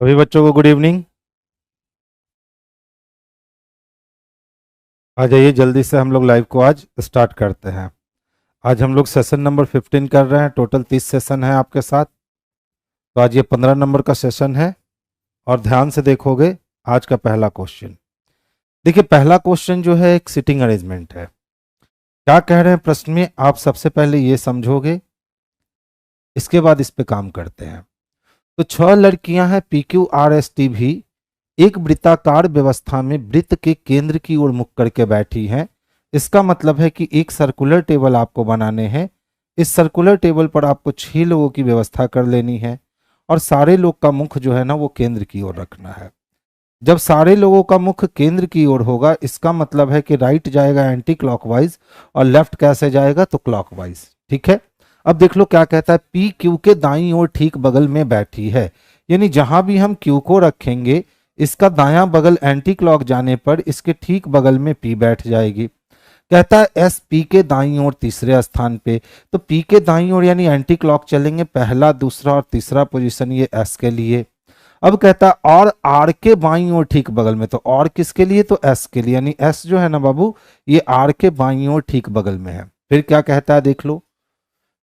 सभी बच्चों को गुड इवनिंग। आ जाइए जल्दी से हम लोग लाइव को आज स्टार्ट करते हैं। आज हम लोग सेशन नंबर 15 कर रहे हैं। टोटल 30 सेशन है आपके साथ। तो आज ये 15 नंबर का सेशन है और ध्यान से देखोगे। आज का पहला क्वेश्चन देखिए। पहला क्वेश्चन जो है एक सिटिंग अरेंजमेंट है। क्या कह रहे हैं प्रश्न में, आप सबसे पहले ये समझोगे, इसके बाद इस पे काम करते हैं। तो 6 लड़कियां हैं P Q R S T भी एक वृत्ताकार व्यवस्था में वृत्त के केंद्र की ओर मुख करके बैठी हैं। इसका मतलब है कि एक सर्कुलर टेबल आपको बनाने हैं। इस सर्कुलर टेबल पर आपको 6 लोगों की व्यवस्था कर लेनी है और सारे लोग का मुख जो है ना वो केंद्र की ओर रखना है। जब सारे लोगों का मुख केंद्र की ओर होगा, इसका मतलब है कि राइट जाएगा एंटी क्लॉकवाइज और लेफ्ट कैसे जाएगा तो क्लॉकवाइज। ठीक है। अब देख लो क्या कहता है, पी क्यू के दाईं ओर ठीक बगल में बैठी है। यानी जहां भी हम क्यू को रखेंगे, इसका दायां बगल एंटी क्लॉक जाने पर इसके ठीक बगल में पी बैठ जाएगी। कहता है एस पी के दाईं ओर तीसरे स्थान पे। तो पी के दाईं ओर यानी एंटी क्लॉक चलेंगे, पहला दूसरा और तीसरा पोजीशन ये एस के लिए। अब कहता है और आर के बाईं ओर ठीक बगल में। तो और किसके लिए, तो एस के लिए। यानी एस जो है ना बाबू, ये आर के बाईं ओर ठीक बगल में है। फिर क्या कहता है देख लो,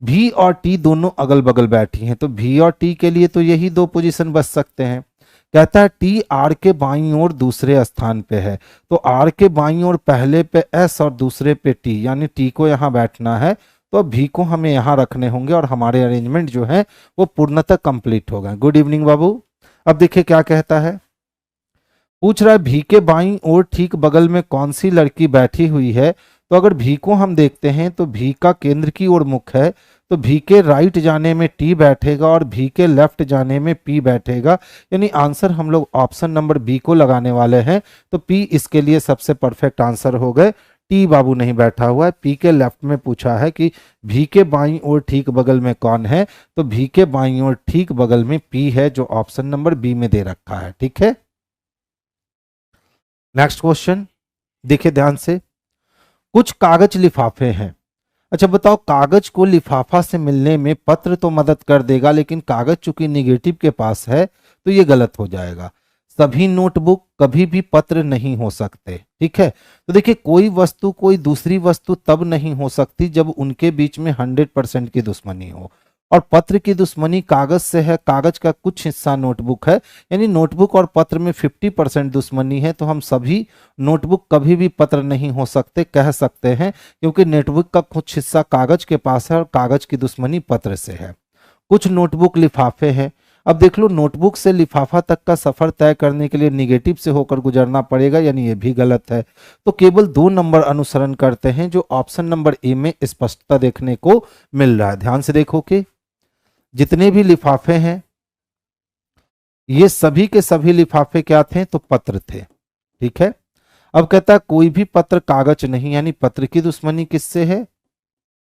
भी और टी दोनों अगल बगल बैठी हैं। तो भी और टी के लिए तो यही दो पोजीशन बच सकते हैं। कहता है टी आर के बाईं ओर दूसरे स्थान पे है। तो आर के बाईं ओर पहले पे एस और दूसरे पे टी, यानी टी को यहां बैठना है। तो अब भी को हमें यहां रखने होंगे और हमारे अरेंजमेंट जो है वो पूर्णतः कंप्लीट हो गए। गुड इवनिंग बाबू। अब देखिए क्या कहता है, पूछ रहा है भी के बाईं ओर ठीक बगल में कौन सी लड़की बैठी हुई है। तो अगर भी को हम देखते हैं तो भी का केंद्र की ओर मुख है। तो भी के राइट जाने में टी बैठेगा और भी के लेफ्ट जाने में पी बैठेगा। यानी आंसर हम लोग ऑप्शन नंबर बी को लगाने वाले हैं। तो पी इसके लिए सबसे परफेक्ट आंसर हो गए। टी बाबू नहीं बैठा हुआ है। पी के लेफ्ट में पूछा है कि भी के बाईं ओर ठीक बगल में कौन है। तो भी के बाईं ओर ठीक बगल में पी है, जो ऑप्शन नंबर बी में दे रखा है। ठीक है। नेक्स्ट क्वेश्चन देखिए ध्यान से। कुछ कागज लिफाफे हैं। अच्छा बताओ, कागज को लिफाफा से मिलने में पत्र तो मदद कर देगा, लेकिन कागज चूंकि निगेटिव के पास है तो ये गलत हो जाएगा। सभी नोटबुक कभी भी पत्र नहीं हो सकते। ठीक है। तो देखिए, कोई वस्तु कोई दूसरी वस्तु तब नहीं हो सकती जब उनके बीच में 100% की दुश्मनी हो। और पत्र की दुश्मनी कागज से है, कागज का कुछ हिस्सा नोटबुक है। यानी नोटबुक और पत्र में 50% दुश्मनी है। तो हम सभी नोटबुक कभी भी पत्र नहीं हो सकते कह सकते हैं, क्योंकि नोटबुक का कुछ हिस्सा कागज के पास है और कागज की दुश्मनी पत्र से है। कुछ नोटबुक लिफाफे हैं। अब देख लो, नोटबुक से लिफाफा तक का सफर तय करने के लिए निगेटिव से होकर गुजरना पड़ेगा, यानी ये भी गलत है। तो केवल 2 नंबर अनुसरण करते हैं, जो ऑप्शन नंबर ए में स्पष्टता देखने को मिल रहा है। ध्यान से देखो कि जितने भी लिफाफे हैं, ये सभी के सभी लिफाफे क्या थे, तो पत्र थे। ठीक है। अब कहता है कोई भी पत्र कागज नहीं, यानी पत्र की दुश्मनी किससे है,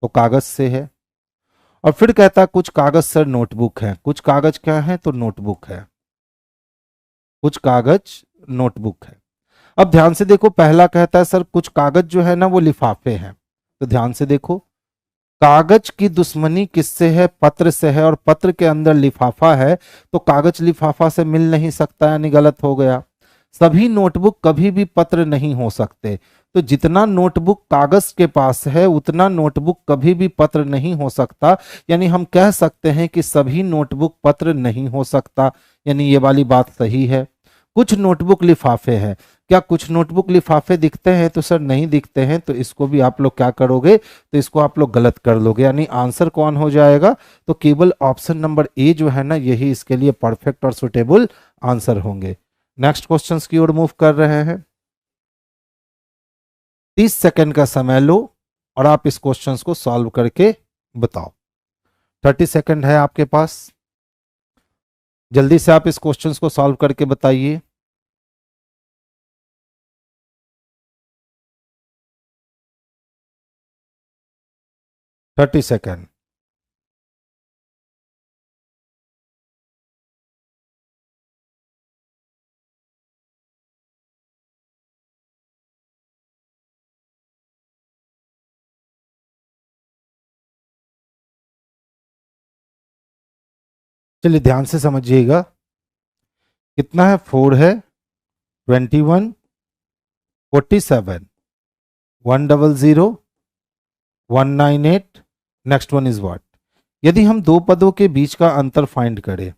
तो कागज से है। और फिर कहता है कुछ कागज सर नोटबुक है। कुछ कागज क्या है, तो नोटबुक है। कुछ कागज नोटबुक है। अब ध्यान से देखो, पहला कहता है सर कुछ कागज जो है ना वो लिफाफे हैं। तो ध्यान से देखो, कागज की दुश्मनी किससे है, पत्र से है। और पत्र के अंदर लिफाफा है, तो कागज लिफाफा से मिल नहीं सकता, यानी गलत हो गया। सभी नोटबुक कभी भी पत्र नहीं हो सकते। तो जितना नोटबुक कागज के पास है उतना नोटबुक कभी भी पत्र नहीं हो सकता। यानी हम कह सकते हैं कि सभी नोटबुक पत्र नहीं हो सकता। यानी ये वाली बात सही है। कुछ नोटबुक लिफाफे हैं। क्या कुछ नोटबुक लिफाफे दिखते हैं, तो सर नहीं दिखते हैं। तो इसको भी आप लोग क्या करोगे, तो इसको आप लोग गलत कर लोगे। यानी आंसर कौन हो जाएगा, तो केवल ऑप्शन नंबर ए जो है ना यही इसके लिए परफेक्ट और सुटेबल आंसर होंगे। नेक्स्ट क्वेश्चंस की ओर मूव कर रहे हैं। 30 सेकंड का समय लो और आप इस क्वेश्चंस को सॉल्व करके बताओ। 30 सेकंड है आपके पास। जल्दी से आप इस क्वेश्चंस को सॉल्व करके बताइए। 30 सेकंड। चलिए ध्यान से समझिएगा। कितना है, 4 है, 21, 47, 100, 198, नेक्स्ट वन इज व्हाट। यदि हम दो पदों के बीच का अंतर फाइंड करें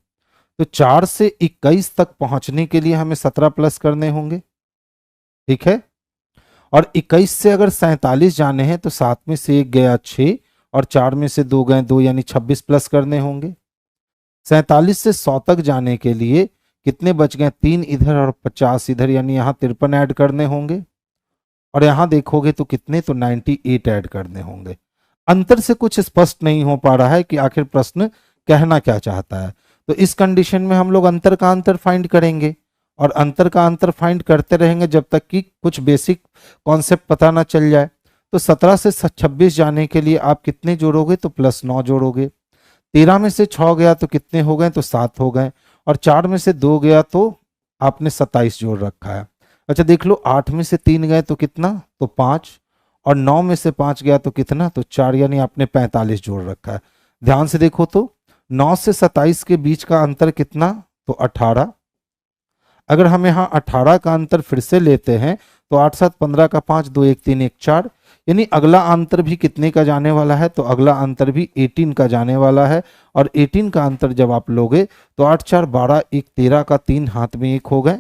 तो 4 से 21 तक पहुंचने के लिए हमें 17 प्लस करने होंगे, ठीक है। और 21 से अगर 47 जाने हैं तो 7 में से 1 गया 6 और 4 में से 2 गए 2, यानी 26 प्लस करने होंगे। 47 से 100 तक जाने के लिए कितने बच गए, 3 इधर और 50 इधर, यानी यहाँ 53 ऐड करने होंगे। और यहां देखोगे तो कितने, तो 98 ऐड करने होंगे। अंतर से कुछ स्पष्ट नहीं हो पा रहा है कि आखिर प्रश्न कहना क्या चाहता है। तो इस कंडीशन में हम लोग अंतर का अंतर फाइंड करेंगे और अंतर का अंतर फाइंड करते रहेंगे जब तक कि कुछ बेसिक कॉन्सेप्ट पता ना चल जाए। तो 17 से 26 जाने के लिए आप कितने जोड़ोगे, तो +9 जोड़ोगे। 13 में से 6 गया तो कितने हो गए, तो 7 हो गए। और 4 में से 2 गया तो आपने 27 जोड़ रखा है। अच्छा देख लो, 8 में से 3 गए तो कितना, तो 5। और 9 में से 5 गया तो कितना, तो 4, यानी आपने 45 जोड़ रखा है। ध्यान से देखो तो 9 से 27 के बीच का अंतर कितना, तो 18। अगर हम यहाँ 18 का अंतर फिर से लेते हैं तो 8 7 15 का 5, 2 1 3 1 4, यानी अगला अंतर भी कितने का जाने वाला है, तो अगला अंतर भी 18 का जाने वाला है। और 18 का अंतर जब आप लोगे तो 8 4 12 1 13 का 3 हाथ में 1 हो गए,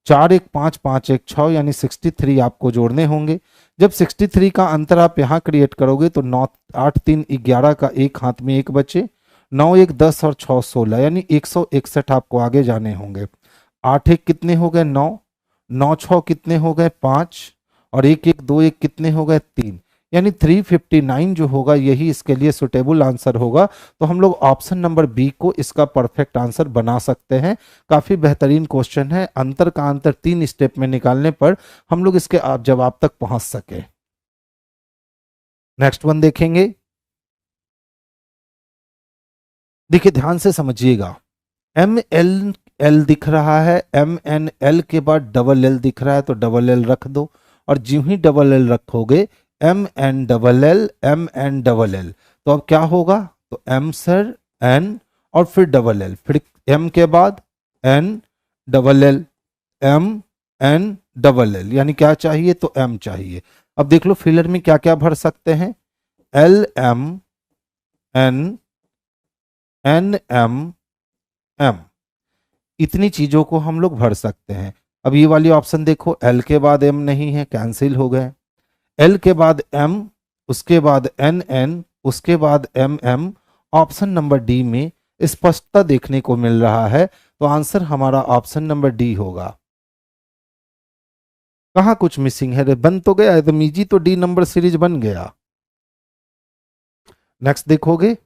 4 1 5 5 1 6, यानी 63 आपको जोड़ने होंगे। जब 63 का अंतर आप यहाँ क्रिएट करोगे तो 9 8 3 11 का 1 हाथ में 1 बचे, 9 1 10 और 6 16, यानी 161 आपको आगे जाने होंगे। 8 1 कितने हो गए, 9, 9 6 कितने हो गए, 5, और 1 1 2 1 कितने हो गए, 3, यानी 359 जो होगा यही इसके लिए सुटेबल आंसर होगा। तो हम लोग ऑप्शन नंबर बी को इसका परफेक्ट आंसर बना सकते हैं। काफी बेहतरीन क्वेश्चन है। अंतर का अंतर 3 स्टेप में निकालने पर हम लोग इसके जवाब तक पहुंच सके। नेक्स्ट वन देखेंगे। देखिए ध्यान से समझिएगा, ML दिख रहा है, MNL के बाद डबल L दिख रहा है तो डबल L रख दो। और ज्यों ही डबल L रखोगे MNLL MNLL, तो अब क्या होगा, तो M सर N और फिर डबल L, फिर M के बाद N double L, M N double L, यानी क्या चाहिए, तो M चाहिए। अब देख लो फिलर में क्या क्या भर सकते हैं, L M N N M M, इतनी चीजों को हम लोग भर सकते हैं। अब ये वाली ऑप्शन देखो, L के बाद M नहीं है, कैंसिल हो गए। L के बाद M, उसके बाद NN, उसके बाद MM। ऑप्शन नंबर डी में स्पष्टता देखने को मिल रहा है, तो आंसर हमारा ऑप्शन नंबर डी होगा। कहां कुछ मिसिंग है रे, बन तो गया एकदम इजी, तो डी नंबर सीरीज बन गया। नेक्स्ट देखोगे,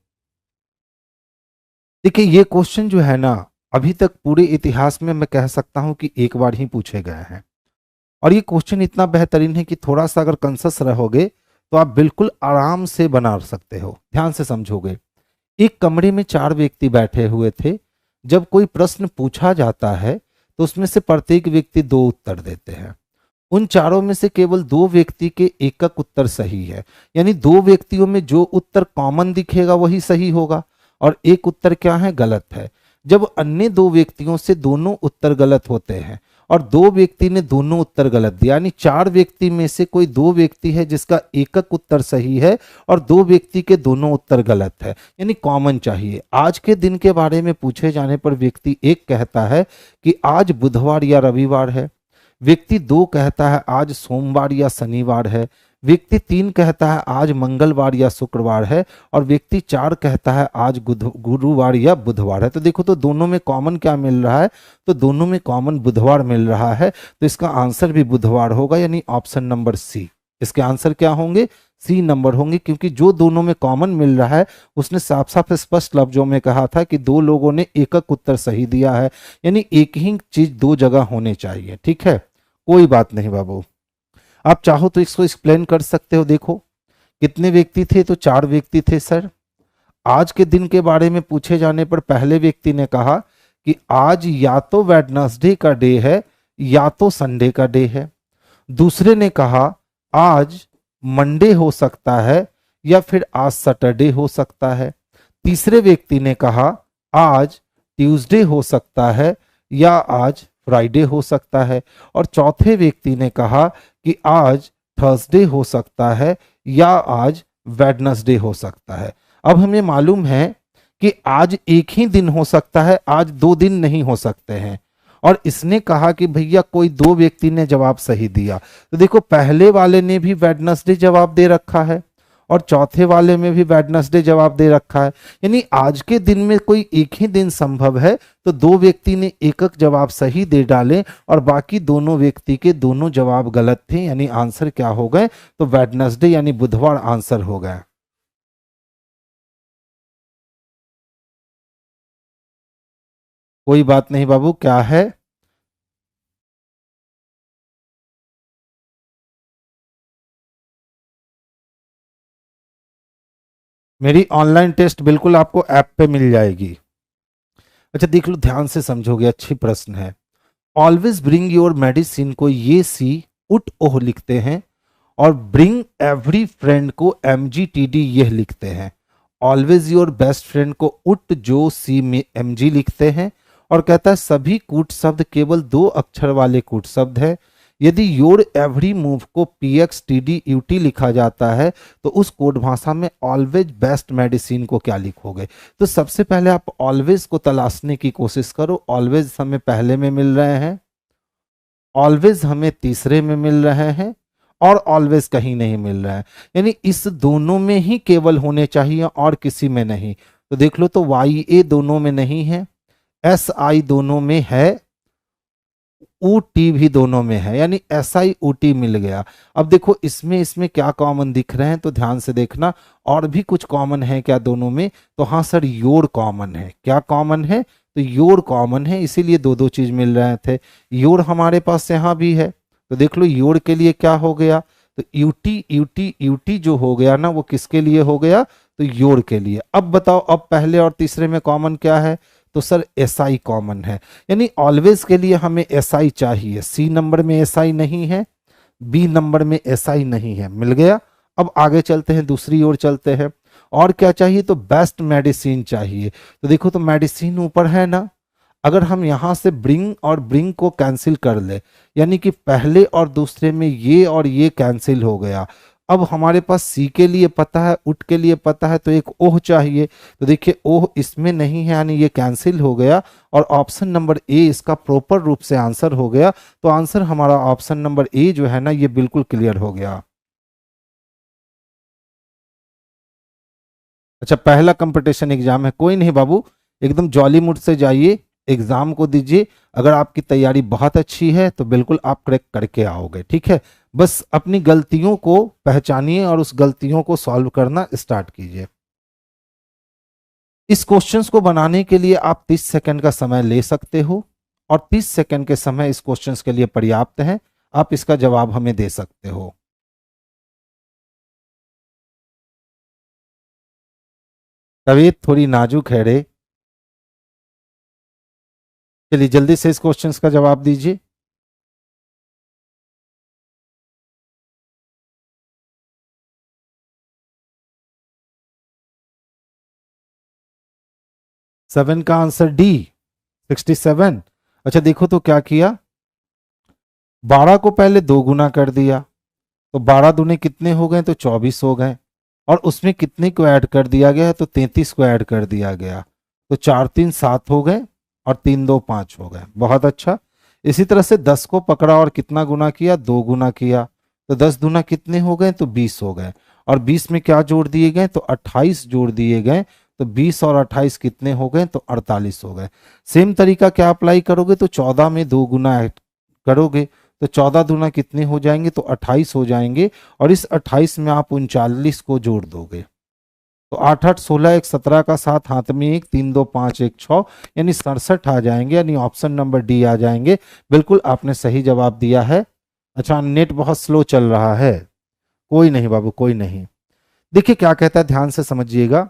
देखिए ये क्वेश्चन जो है ना, अभी तक पूरे इतिहास में मैं कह सकता हूं कि एक बार ही पूछे गए हैं। और ये क्वेश्चन इतना बेहतरीन है कि थोड़ा सा अगर कंसस रहोगे तो आप बिल्कुल आराम से बना सकते हो। ध्यान से समझोगे, एक कमरे में 4 व्यक्ति बैठे हुए थे। जब कोई प्रश्न पूछा जाता है तो उसमें से प्रत्येक व्यक्ति 2 उत्तर देते हैं। उन चारों में से केवल 2 व्यक्ति के एकक उत्तर सही है, यानी 2 व्यक्तियों में जो उत्तर कॉमन दिखेगा वही सही होगा और एक उत्तर क्या है, गलत है। जब अन्य 2 व्यक्तियों से दोनों उत्तर गलत होते हैं और 2 व्यक्ति ने दोनों उत्तर गलत दिया, यानी 4 व्यक्ति में से कोई 2 व्यक्ति है जिसका एकक उत्तर सही है और 2 व्यक्ति के दोनों उत्तर गलत है, यानी कॉमन चाहिए। आज के दिन के बारे में पूछे जाने पर व्यक्ति 1 कहता है कि आज बुधवार या रविवार है, व्यक्ति 2 कहता है आज सोमवार या शनिवार है, व्यक्ति 3 कहता है आज मंगलवार या शुक्रवार है और व्यक्ति 4 कहता है आज गुरुवार या बुधवार है। तो देखो तो दोनों में कॉमन क्या मिल रहा है, तो दोनों में कॉमन बुधवार मिल रहा है, तो इसका आंसर भी बुधवार होगा, यानी ऑप्शन नंबर सी। इसके आंसर क्या होंगे, सी नंबर होंगे, क्योंकि जो दोनों में कॉमन मिल रहा है उसने साफ साफ स्पष्ट लफ्जों में कहा था कि 2 लोगों ने एकक उत्तर सही दिया है, यानी एक ही चीज 2 जगह होने चाहिए। ठीक है, कोई बात नहीं बाबू, आप चाहो तो इसको एक्सप्लेन कर सकते हो। देखो कितने व्यक्ति थे, तो 4 व्यक्ति थे सर। आज के दिन के बारे में पूछे जाने पर पहले व्यक्ति ने कहा कि आज या तो वेडनेसडे का डे है या तो संडे का डे है। दूसरे ने कहा आज मंडे हो सकता है या फिर आज सैटरडे हो सकता है। तीसरे व्यक्ति ने कहा आज ट्यूसडे हो सकता है या आज फ्राइडे हो सकता है। और चौथे व्यक्ति ने कहा कि आज थर्सडे हो सकता है या आज वेडनेसडे हो सकता है। अब हमें मालूम है कि आज एक ही दिन हो सकता है, आज 2 दिन नहीं हो सकते हैं। और इसने कहा कि भैया कोई 2 व्यक्ति ने जवाब सही दिया। तो देखो पहले वाले ने भी वेडनेसडे जवाब दे रखा है और चौथे वाले में भी वेडनेसडे जवाब दे रखा है। यानी आज के दिन में कोई एक ही दिन संभव है, तो 2 व्यक्ति ने एक एक जवाब सही दे डाले और बाकी दोनों व्यक्ति के दोनों जवाब गलत थे, यानी आंसर क्या हो गए, तो वेडनेसडे यानी बुधवार आंसर हो गया। कोई बात नहीं बाबू, क्या है? मेरी ऑनलाइन टेस्ट बिल्कुल आपको ऐप पे मिल जाएगी। अच्छा देख लो, ध्यान से समझोगे, अच्छी प्रश्न है। ऑलवेज ब्रिंग योर मेडिसिन को ये सी उट ओह लिखते हैं और ब्रिंग एवरी फ्रेंड को MGTD यह लिखते हैं। ऑलवेज योर बेस्ट फ्रेंड को उट जो सी में MG लिखते हैं। और कहता है सभी कूट शब्द केवल 2 अक्षर वाले कूट शब्द है। यदि योर एवरी मूव को PXTDUT लिखा जाता है तो उस कोड भाषा में ऑलवेज बेस्ट मेडिसिन को क्या लिखोगे? तो सबसे पहले आप ऑलवेज को तलाशने की कोशिश करो। ऑलवेज हमें पहले में मिल रहे हैं, ऑलवेज हमें तीसरे में मिल रहे हैं और ऑलवेज कहीं नहीं मिल रहा है। यानी इस दोनों में ही केवल होने चाहिए और किसी में नहीं। तो देख लो, तो YA दोनों में नहीं है, SI दोनों में है, UT भी दोनों में है, यानी SIUT मिल गया। अब देखो इसमें इसमें क्या कॉमन दिख रहे हैं, तो ध्यान से देखना। और भी कुछ कॉमन है क्या दोनों में? तो हाँ सर, योर कॉमन है। क्या कॉमन है? तो योर कॉमन है, इसीलिए दो दो चीज मिल रहे थे। योर हमारे पास यहाँ भी है, तो देख लो योर के लिए क्या हो गया, तो यूटी यूटी यूटी जो हो गया ना, वो किसके लिए हो गया? तो योर के लिए। अब बताओ, अब पहले और तीसरे में कॉमन क्या है? तो सर SI कॉमन है। यानी ऑलवेज के लिए हमें SI चाहिए। C नंबर में SI नहीं है, B नंबर में SI नहीं है, मिल गया। अब आगे चलते हैं, दूसरी ओर चलते हैं। और क्या चाहिए? तो बेस्ट मेडिसिन चाहिए। तो देखो, तो मेडिसिन ऊपर है ना, अगर हम यहां से ब्रिंग और ब्रिंग को कैंसिल कर ले, यानी कि पहले और दूसरे में ये और ये कैंसिल हो गया। अब हमारे पास सी के लिए पता है, उट के लिए पता है, तो एक ओह चाहिए। तो देखिए ओह इसमें नहीं है, यानी ये कैंसिल हो गया और ऑप्शन नंबर ए इसका प्रॉपर रूप से आंसर हो गया। तो आंसर हमारा ऑप्शन नंबर ए जो है ना, ये बिल्कुल क्लियर हो गया। अच्छा, पहला कंपटीशन एग्जाम है, कोई नहीं बाबू, एकदम जॉली मूड से जाइए, एग्जाम को दीजिए। अगर आपकी तैयारी बहुत अच्छी है तो बिल्कुल आप क्रैक करके आओगे, ठीक है। बस अपनी गलतियों को पहचानिए और उस गलतियों को सॉल्व करना स्टार्ट कीजिए। इस क्वेश्चंस को बनाने के लिए आप 30 सेकंड का समय ले सकते हो और 30 सेकंड के समय इस क्वेश्चंस के लिए पर्याप्त है। आप इसका जवाब हमें दे सकते हो। तबीयत थोड़ी नाजुक है रे। चलिए जल्दी से इस क्वेश्चंस का जवाब दीजिए। सेवन का आंसर डी, 67। अच्छा देखो तो क्या किया, 12 को पहले 2 गुना कर दिया, तो 12 दूने कितने हो गए? तो 24 हो गए। और उसमें कितने को ऐड कर दिया गया? तो 33 को ऐड कर दिया गया। तो 4 3 7 हो गए और 3 2 5 हो गए। बहुत अच्छा। इसी तरह से 10 को पकड़ा और कितना गुना किया? 2 गुना किया। तो 10 दूना कितने हो गए? तो 20 हो गए। और 20 में क्या जोड़ दिए गए? तो 28 जोड़ दिए गए। तो 20 और 28 कितने हो गए? तो 48 हो गए। सेम तरीका क्या अप्लाई करोगे? तो 14 में 2 गुना ऐड करोगे, तो 14 दूना कितने हो जाएंगे? तो 28 हो जाएंगे। और इस 28 में आप 39 को जोड़ दोगे, तो 8 8 16 1 17 का 7 हाथ में 1 3 2 5 1 6, यानी 67 आ जाएंगे, यानी ऑप्शन नंबर डी आ जाएंगे। बिल्कुल आपने सही जवाब दिया है। अच्छा, नेट बहुत स्लो चल रहा है, कोई नहीं बाबू, कोई नहीं। देखिए क्या कहता है, ध्यान से समझिएगा।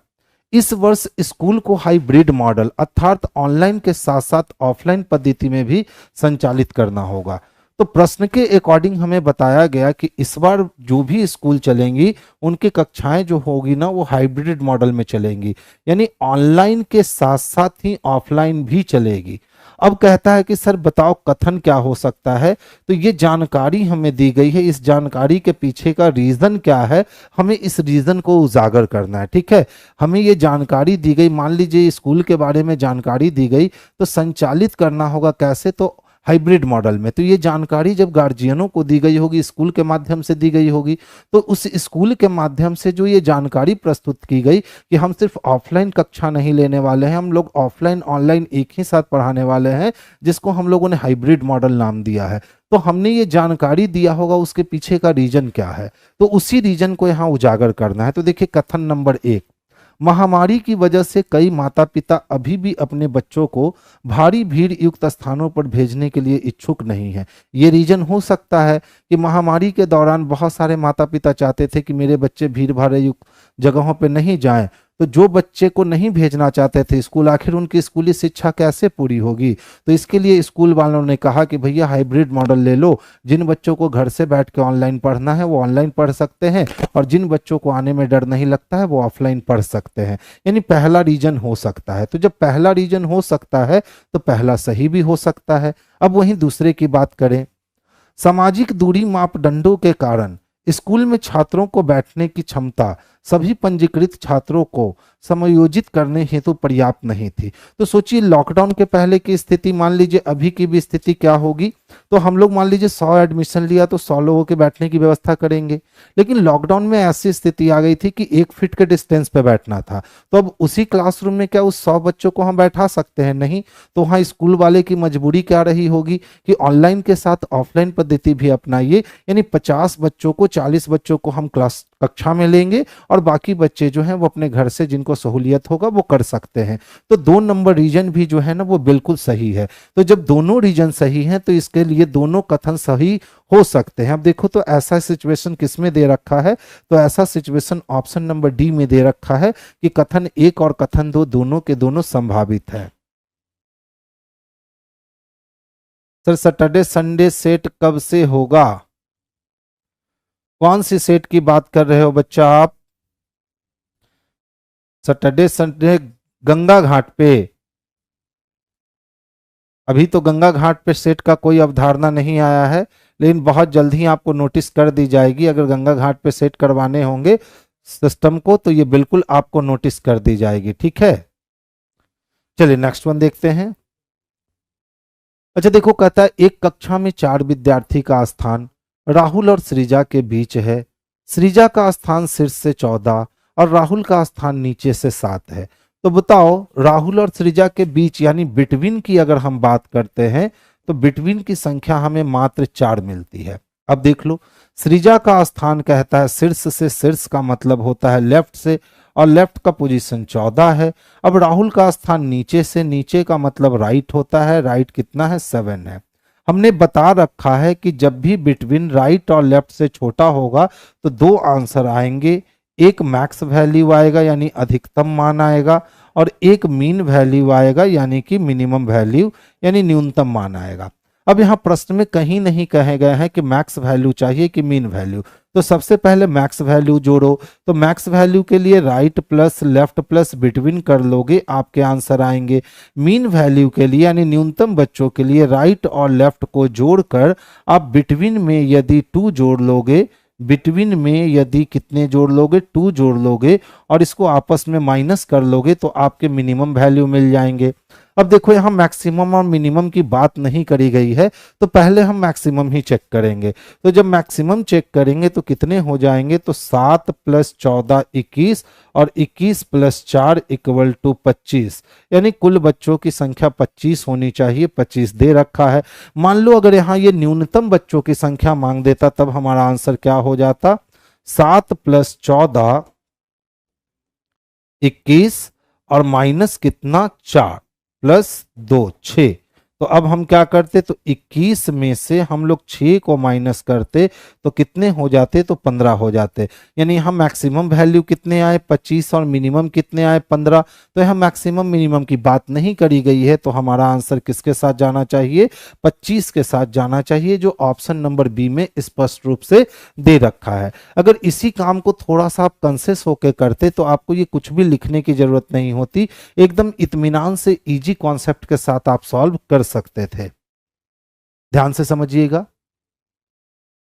इस वर्ष स्कूल को हाइब्रिड मॉडल अर्थात ऑनलाइन के साथ साथ ऑफलाइन पद्धति में भी संचालित करना होगा। तो प्रश्न के अकॉर्डिंग हमें बताया गया कि इस बार जो भी स्कूल चलेंगी उनकी कक्षाएं जो होगी ना, वो हाइब्रिड मॉडल में चलेंगी, यानी ऑनलाइन के साथ साथ ही ऑफलाइन भी चलेगी। अब कहता है कि सर बताओ कथन क्या हो सकता है। तो ये जानकारी हमें दी गई है, इस जानकारी के पीछे का रीजन क्या है, हमें इस रीजन को उजागर करना है। ठीक है, हमें ये जानकारी दी गई, मान लीजिए स्कूल के बारे में जानकारी दी गई, तो संचालित करना होगा कैसे, तो हाइब्रिड मॉडल में। तो ये जानकारी जब गार्जियनों को दी गई होगी, स्कूल के माध्यम से दी गई होगी, तो उस स्कूल के माध्यम से जो ये जानकारी प्रस्तुत की गई कि हम सिर्फ ऑफलाइन कक्षा नहीं लेने वाले हैं, हम लोग ऑफलाइन ऑनलाइन एक ही साथ पढ़ाने वाले हैं, जिसको हम लोगों ने हाइब्रिड मॉडल नाम दिया है। तो हमने ये जानकारी दिया होगा, उसके पीछे का रीजन क्या है, तो उसी रीजन को यहाँ उजागर करना है। तो देखिए कथन नंबर 1, महामारी की वजह से कई माता पिता अभी भी अपने बच्चों को भारी भीड़ युक्त स्थानों पर भेजने के लिए इच्छुक नहीं है। ये रीजन हो सकता है कि महामारी के दौरान बहुत सारे माता पिता चाहते थे कि मेरे बच्चे भीड़ भाड़ युक्त जगहों पर नहीं जाएं, तो जो बच्चे को नहीं भेजना चाहते थे स्कूल, आखिर उनकी स्कूली शिक्षा कैसे पूरी होगी। तो इसके लिए स्कूल वालों ने कहा कि भैया हाइब्रिड मॉडल ले लो, जिन बच्चों को घर से बैठ के ऑनलाइन पढ़ना है वो ऑनलाइन पढ़ सकते हैं, और जिन बच्चों को आने में डर नहीं लगता है वो ऑफलाइन पढ़ सकते हैं। यानी पहला रीजन हो सकता है। तो जब पहला रीजन हो सकता है तो पहला सही भी हो सकता है। अब वहीं दूसरे की बात करें, सामाजिक दूरी मापदंडों के कारण स्कूल में छात्रों को बैठने की क्षमता सभी पंजीकृत छात्रों को समायोजित करने हेतु पर्याप्त नहीं थी। तो सोचिए लॉकडाउन के पहले की स्थिति, मान लीजिए अभी की भी स्थिति क्या होगी। तो हम लोग मान लीजिए 100 एडमिशन लिया तो 100 लोगों के बैठने की व्यवस्था करेंगे, लेकिन लॉकडाउन में ऐसी स्थिति आ गई थी कि 1 फीट के डिस्टेंस पे बैठना था। तो अब उसी क्लासरूम में क्या उस 100 बच्चों को हम बैठा सकते हैं? नहीं। तो वहाँ स्कूल वाले की मजबूरी क्या रही होगी कि ऑनलाइन के साथ ऑफलाइन पद्धति भी अपनाइए, यानी 50 बच्चों को 40 बच्चों को हम क्लास कक्षा में लेंगे और बाकी बच्चे जो हैं वो अपने घर से जिनको सहूलियत होगा वो कर सकते हैं। तो 2 नंबर रीजन भी जो है ना वो बिल्कुल सही है। तो जब दोनों रीजन सही हैं तो इसके लिए दोनों कथन सही हो सकते हैं। अब देखो तो ऐसा सिचुएशन किस में दे रखा है, तो ऐसा सिचुएशन ऑप्शन नंबर डी में दे रखा है कि कथन 1 और कथन 2 दोनों के दोनों संभावित है। सर सैटरडे संडे सेट कब से होगा? कौन सी सेट की बात कर रहे हो बच्चा आप? सैटरडे संडे गंगा घाट पे? अभी तो गंगा घाट पे सेट का कोई अवधारणा नहीं आया है, लेकिन बहुत जल्द ही आपको नोटिस कर दी जाएगी। अगर गंगा घाट पे सेट करवाने होंगे सिस्टम को तो ये बिल्कुल आपको नोटिस कर दी जाएगी। ठीक है, चलिए नेक्स्ट वन देखते हैं। अच्छा देखो, कहता है एक कक्षा में 4 विद्यार्थी का स्थान राहुल और सृजा के बीच है। सृजा का स्थान शीर्ष से 14 और राहुल का स्थान नीचे से 7 है। तो बताओ राहुल और सृजा के बीच यानी बिटवीन की अगर हम बात करते हैं तो बिटवीन की संख्या हमें मात्र 4 मिलती है। अब देख लो, सृजा का स्थान कहता है शीर्ष से, शीर्ष का मतलब होता है लेफ्ट से, और लेफ्ट का पोजीशन 14 है। अब राहुल का स्थान नीचे से, नीचे का मतलब राइट होता है, राइट कितना है 7 है। हमने बता रखा है कि जब भी बिटवीन राइट और लेफ्ट से छोटा होगा तो 2 आंसर आएंगे, एक मैक्स वैल्यू आएगा यानी अधिकतम मान आएगा, और एक मीन वैल्यू आएगा यानी कि मिनिमम वैल्यू यानी न्यूनतम मान आएगा। अब यहाँ प्रश्न में कहीं नहीं कहे गए हैं कि मैक्स वैल्यू चाहिए कि मीन वैल्यू, तो सबसे पहले मैक्स वैल्यू जोड़ो। तो मैक्स वैल्यू के लिए right plus left plus between कर लोगे, आपके आंसर आएंगे। मीन वैल्यू के लिए यानी न्यूनतम बच्चों के लिए राइट और लेफ्ट को जोड़कर आप बिटवीन में यदि 2 जोड़ लोगे, बिटवीन में यदि कितने जोड़ लोगे 2 जोड़ लोगे और इसको आपस में माइनस कर लोगे तो आपके मिनिमम वैल्यू मिल जाएंगे। अब देखो यहाँ मैक्सिमम और मिनिमम की बात नहीं करी गई है, तो पहले हम मैक्सिमम ही चेक करेंगे। तो जब मैक्सिमम चेक करेंगे तो कितने हो जाएंगे, तो 7 + 14 21 और 21 + 4 = 25, यानी कुल बच्चों की संख्या 25 होनी चाहिए। 25 दे रखा है। मान लो अगर यहाँ ये न्यूनतम बच्चों की संख्या मांग देता तब हमारा आंसर क्या हो जाता, 7 + 14 21 और माइनस कितना 4 + 2 6। तो अब हम क्या करते, तो 21 में से हम लोग 6 को माइनस करते तो कितने हो जाते, तो 15 हो जाते। यानी यहाँ मैक्सिमम वैल्यू कितने आए 25 और मिनिमम कितने आए 15। तो यहाँ मैक्सिमम मिनिमम की बात नहीं करी गई है, तो हमारा आंसर किसके साथ जाना चाहिए, 25 के साथ जाना चाहिए, जो ऑप्शन नंबर बी में स्पष्ट रूप से दे रखा है। अगर इसी काम को थोड़ा सा आप कंसेस होकर करते तो आपको ये कुछ भी लिखने की जरूरत नहीं होती, एकदम इत्मीनान से इजी कॉन्सेप्ट के साथ आप सॉल्व कर सकते थे। ध्यान से समझिएगा,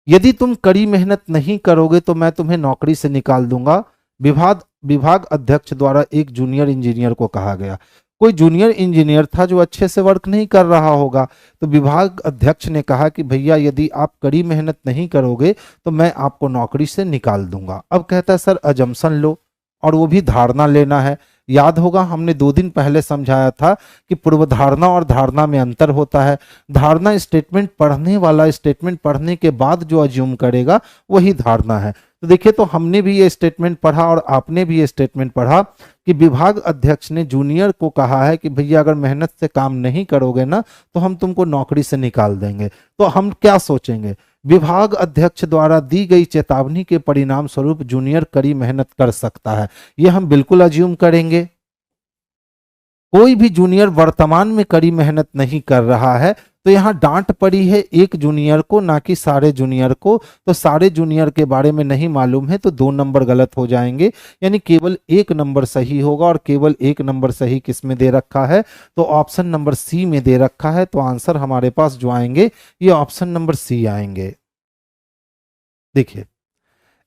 यदि तुम कड़ी मेहनत नहीं करोगे तो मैं तुम्हें नौकरी से निकाल दूंगा, विभाग विभाग अध्यक्ष द्वारा एक जूनियर इंजीनियर को कहा गया। कोई जूनियर इंजीनियर था जो अच्छे से वर्क नहीं कर रहा होगा, तो विभाग अध्यक्ष ने कहा कि भैया यदि आप कड़ी मेहनत नहीं करोगे तो मैं आपको नौकरी से निकाल दूंगा। अब कहता है सर अजम्पशन लो, और वो भी धारणा लेना है। याद होगा हमने 2 दिन पहले समझाया था कि पूर्वधारणा और धारणा में अंतर होता है। धारणा स्टेटमेंट पढ़ने वाला स्टेटमेंट पढ़ने के बाद जो अज्यूम करेगा वही धारणा है। तो देखिए, तो हमने भी ये स्टेटमेंट पढ़ा और आपने भी ये स्टेटमेंट पढ़ा कि विभाग अध्यक्ष ने जूनियर को कहा है कि भैया अगर मेहनत से काम नहीं करोगे ना तो हम तुमको नौकरी से निकाल देंगे। तो हम क्या सोचेंगे, विभाग अध्यक्ष द्वारा दी गई चेतावनी के परिणाम स्वरूप जूनियर कड़ी मेहनत कर सकता है, ये हम बिल्कुल अज्यूम करेंगे। कोई भी जूनियर वर्तमान में कड़ी मेहनत नहीं कर रहा है, तो यहां डांट पड़ी है एक जूनियर को, ना कि सारे जूनियर को। तो सारे जूनियर के बारे में नहीं मालूम है, तो 2 नंबर गलत हो जाएंगे, यानी केवल 1 नंबर सही होगा। और केवल 1 नंबर सही किस में दे रखा है, तो ऑप्शन नंबर सी में दे रखा है। तो आंसर हमारे पास जो आएंगे ये ऑप्शन नंबर सी आएंगे। देखिए,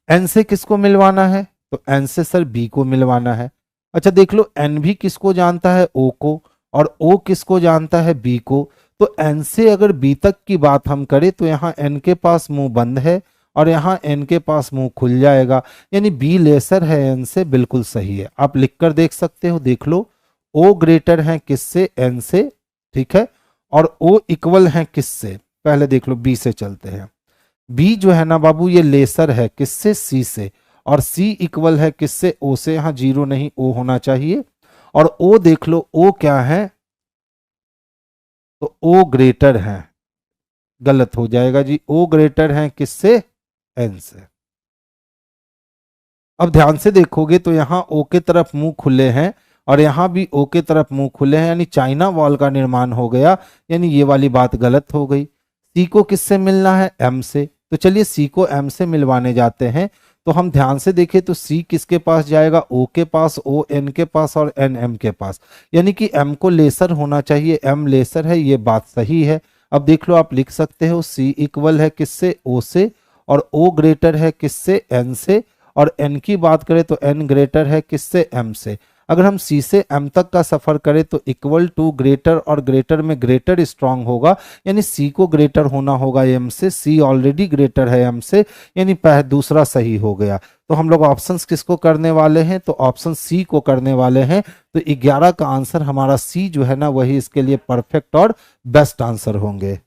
एन से किसको मिलवाना है, तो एन से सर बी को मिलवाना है। अच्छा देख लो, एन भी किसको जानता है, ओ को, और ओ किसको जानता है, बी को। तो एन से अगर बी तक की बात हम करें तो यहाँ एन के पास मुंह बंद है और यहाँ एन के पास मुंह खुल जाएगा, यानी बी लेसर है एन से, बिल्कुल सही है। आप लिखकर देख सकते हो, देख लो, ओ ग्रेटर है किससे, एन से, ठीक है, और ओ इक्वल है किससे, पहले देख लो बी से चलते हैं। बी जो है ना बाबू ये लेसर है किससे, सी से, और सी इक्वल है किससे, ओ से। यहां 0 नहीं, ओ होना चाहिए। और ओ देख लो, ओ क्या है, तो ओ ग्रेटर है, गलत हो जाएगा जी, ओ ग्रेटर है किससे, एन से। अब ध्यान से देखोगे तो यहां ओ के तरफ मुंह खुले हैं और यहां भी ओ के तरफ मुंह खुले हैं, यानी चाइना वॉल का निर्माण हो गया, यानी ये वाली बात गलत हो गई। सी को किससे मिलना है, एम से। तो चलिए सी को एम से मिलवाने जाते हैं। तो हम ध्यान से देखें तो सी किसके पास जाएगा, ओ के पास, ओ एन के पास और एन एम के पास, यानी कि एम को लेसर होना चाहिए, एम लेसर है, ये बात सही है। अब देख लो, आप लिख सकते हो सी इक्वल है किससे, ओ से, और ओ ग्रेटर है किससे, एन से, और एन की बात करें तो एन ग्रेटर है किससे, एम से। अगर हम सी से एम तक का सफर करें तो इक्वल टू ग्रेटर, और ग्रेटर में ग्रेटर स्ट्रांग होगा, यानी सी को ग्रेटर होना होगा एम से। सी ऑलरेडी ग्रेटर है एम से, यानी दूसरा सही हो गया। तो हम लोग ऑप्शंस किसको करने वाले हैं, तो ऑप्शन सी को करने वाले हैं। तो 11 का आंसर हमारा सी जो है ना वही इसके लिए परफेक्ट और बेस्ट आंसर होंगे।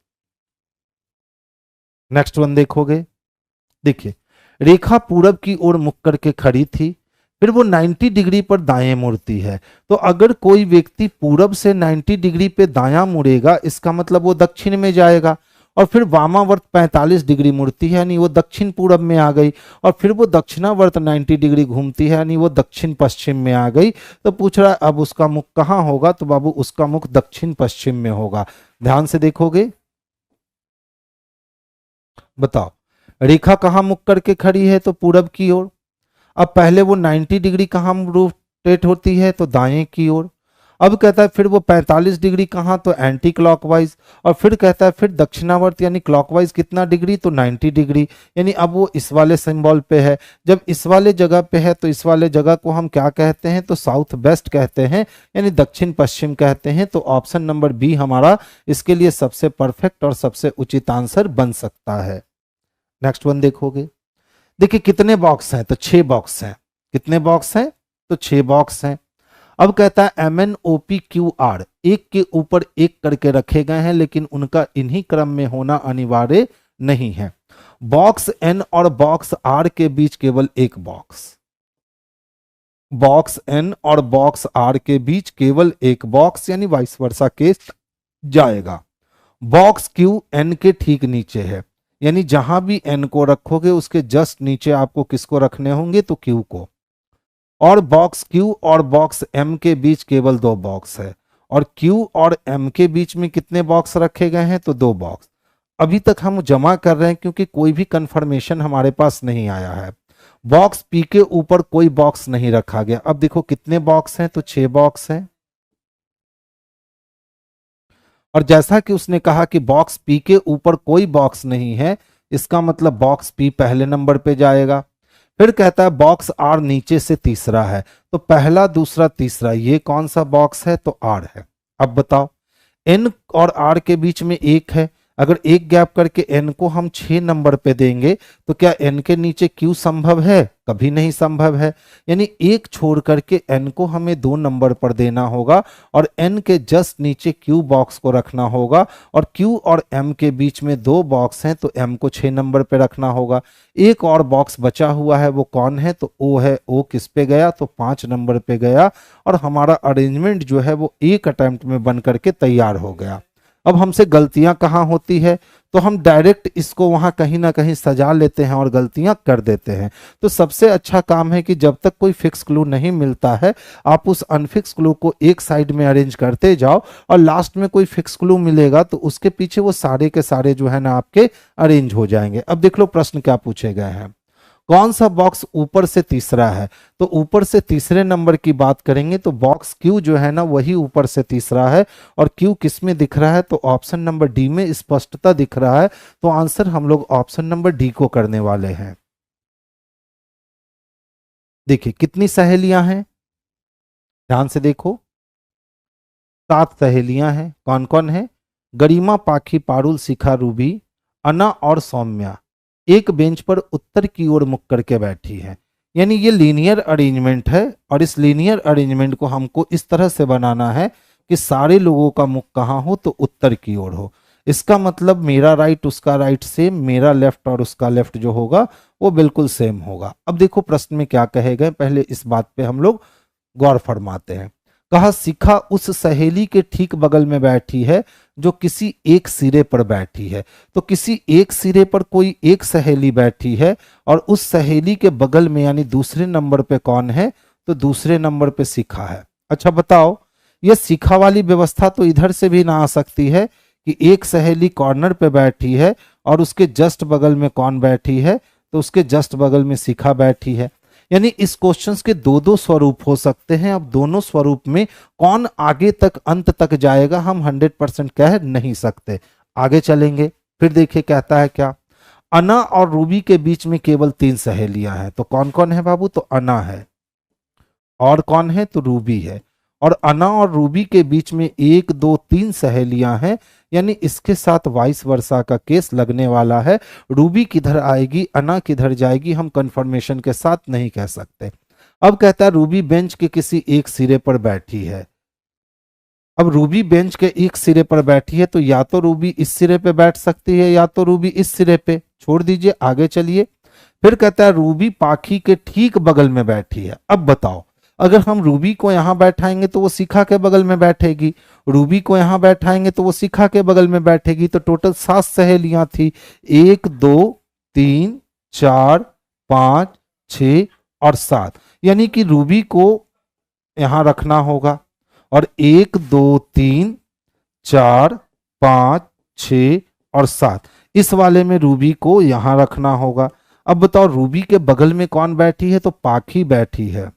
नेक्स्ट वन देखोगे, देखिए, रेखा पूरब की ओर मुख करके खड़ी थी, फिर वो 90 डिग्री पर दाएं मुड़ती है। तो अगर कोई व्यक्ति पूरब से 90 डिग्री पे दायां मुड़ेगा, इसका मतलब वो दक्षिण में जाएगा। और फिर वामावर्त 45 डिग्री मुड़ती है, यानी वो दक्षिण पूरब में आ गई। और फिर वो दक्षिणावर्त 90 डिग्री घूमती है, यानी वो दक्षिण पश्चिम में आ गई। तो पूछ रहा है अब उसका मुख कहाँ होगा, तो बाबू उसका मुख दक्षिण पश्चिम में होगा। ध्यान से देखोगे, बताओ, रेखा कहाँ मुख करके खड़ी है, तो पूरब की ओर। अब पहले वो 90 डिग्री कहाँ रोटेट होती है, तो दाएं की ओर। अब कहता है फिर वो 45 डिग्री कहाँ, तो एंटी क्लॉकवाइज। और फिर कहता है फिर दक्षिणावर्त यानी क्लॉकवाइज कितना डिग्री, तो 90 डिग्री। यानी अब वो इस वाले सिंबल पे है। जब इस वाले जगह पे है तो इस वाले जगह को हम क्या कहते हैं, तो साउथ वेस्ट कहते हैं, यानी दक्षिण पश्चिम कहते हैं। तो ऑप्शन नंबर बी हमारा इसके लिए सबसे परफेक्ट और सबसे उचित आंसर बन सकता है। नेक्स्ट वन देखोगे, देखिए कितने बॉक्स हैं, तो 6 बॉक्स हैं। कितने बॉक्स हैं, तो 6 बॉक्स हैं। अब कहता है MNOPQR एक के ऊपर एक करके रखे गए हैं, लेकिन उनका इन्हीं क्रम में होना अनिवार्य नहीं है। बॉक्स N और बॉक्स R के बीच केवल एक बॉक्स, बॉक्स N और बॉक्स R के बीच केवल एक बॉक्स, यानी वाइस वर्सा केस जाएगा। बॉक्स Q N के ठीक नीचे है, यानी जहां भी N को रखोगे उसके जस्ट नीचे आपको किसको रखने होंगे, तो Q को। और बॉक्स Q और बॉक्स M के बीच केवल 2 बॉक्स है, और Q और M के बीच में कितने बॉक्स रखे गए हैं, तो 2 बॉक्स। अभी तक हम जमा कर रहे हैं क्योंकि कोई भी कंफर्मेशन हमारे पास नहीं आया है। बॉक्स P के ऊपर कोई बॉक्स नहीं रखा गया। अब देखो कितने बॉक्स हैं, तो 6 बॉक्स हैं। और जैसा कि उसने कहा कि बॉक्स पी के ऊपर कोई बॉक्स नहीं है, इसका मतलब बॉक्स पी पहले नंबर पे जाएगा। फिर कहता है बॉक्स आर नीचे से तीसरा है, तो पहला दूसरा तीसरा ये कौन सा बॉक्स है, तो आर है। अब बताओ एन और आर के बीच में एक है, अगर एक गैप करके एन को हम 6 नंबर पे देंगे तो क्या एन के नीचे क्यू संभव है, कभी नहीं संभव है। यानी एक छोड़ करके एन को हमें 2 नंबर पर देना होगा और एन के जस्ट नीचे क्यू बॉक्स को रखना होगा, और क्यू और एम के बीच में 2 बॉक्स हैं तो एम को 6 नंबर पे रखना होगा। एक और बॉक्स बचा हुआ है, वो कौन है, तो ओ है। ओ किस पे गया, तो 5 नंबर पे गया, और हमारा अरेंजमेंट जो है वो एक अटेम्प्ट में बन करके तैयार हो गया। अब हमसे गलतियां कहाँ होती है, तो हम डायरेक्ट इसको वहां कहीं ना कहीं सजा लेते हैं और गलतियां कर देते हैं। तो सबसे अच्छा काम है कि जब तक कोई फिक्स क्लू नहीं मिलता है, आप उस अनफिक्स क्लू को एक साइड में अरेंज करते जाओ, और लास्ट में कोई फिक्स क्लू मिलेगा तो उसके पीछे वो सारे के सारे जो है ना आपके अरेंज हो जाएंगे। अब देख लो प्रश्न क्या पूछे गए हैं, कौन सा बॉक्स ऊपर से तीसरा है, तो ऊपर से तीसरे नंबर की बात करेंगे तो बॉक्स क्यू जो है ना वही ऊपर से तीसरा है, और क्यू किस में दिख रहा है, तो ऑप्शन नंबर डी में स्पष्टता दिख रहा है। तो आंसर हम लोग ऑप्शन नंबर डी को करने वाले हैं। देखिए कितनी सहेलियां हैं, ध्यान से देखो, 7 सहेलियां हैं। कौन कौन है, गरिमा, पाखी, पारुल, शिखा, रूबी, अना और सौम्या एक बेंच पर उत्तर की ओर मुख करके बैठी है। यानी ये लीनियर अरेंजमेंट है, और इस लीनियर अरेंजमेंट को हमको इस तरह से बनाना है कि सारे लोगों का मुख कहाँ हो, तो उत्तर की ओर हो। इसका मतलब मेरा राइट उसका राइट सेम, मेरा लेफ्ट और उसका लेफ्ट जो होगा वो बिल्कुल सेम होगा। अब देखो प्रश्न में क्या कहे गए, पहले इस बात पे हम लोग गौर फरमाते हैं। कहा शिखा उस सहेली के ठीक बगल में बैठी है जो किसी एक सिरे पर बैठी है। तो किसी एक सिरे पर कोई एक सहेली बैठी है, और उस सहेली के बगल में यानी दूसरे नंबर पे कौन है, तो दूसरे नंबर पे शिखा है। अच्छा बताओ, ये शिखा वाली व्यवस्था तो इधर से भी ना आ सकती है कि एक सहेली कॉर्नर पे बैठी है और उसके जस्ट बगल में कौन बैठी है, तो उसके जस्ट बगल में शिखा बैठी है। यानी इस क्वेश्चंस के दो दो स्वरूप हो सकते हैं। अब दोनों स्वरूप में कौन आगे तक अंत तक जाएगा हम 100% कह नहीं सकते। आगे चलेंगे, फिर देखिए कहता है क्या, अना और रूबी के बीच में केवल 3 सहेलियां हैं। तो कौन कौन है बाबू, तो अना है, और कौन है, तो रूबी है। और अना और रूबी के बीच में 1 2 3 सहेलियां हैं, यानी इसके साथ वाइस वर्सा का केस लगने वाला है। रूबी किधर आएगी, अना किधर जाएगी, हम कंफर्मेशन के साथ नहीं कह सकते। अब कहता है रूबी बेंच के किसी एक सिरे पर बैठी है। अब रूबी बेंच के एक सिरे पर बैठी है, तो या तो रूबी इस सिरे पे बैठ सकती है या तो रूबी इस सिरे पे, छोड़ दीजिए, आगे चलिए। फिर कहता है रूबी पाखी के ठीक बगल में बैठी है। अब बताओ, अगर हम रूबी को यहां बैठाएंगे तो वो शिखा के बगल में बैठेगी, रूबी को यहां बैठाएंगे तो वो शिखा के बगल में बैठेगी। तो टोटल 7 सहेलियां थी, 1 2 3 4 5 6 और 7, यानी कि रूबी को यहां रखना होगा, और 1 2 3 4 5 6 और 7 इस वाले में रूबी को यहां रखना होगा। अब बताओ रूबी के बगल में कौन बैठी है, तो पाखी बैठी है,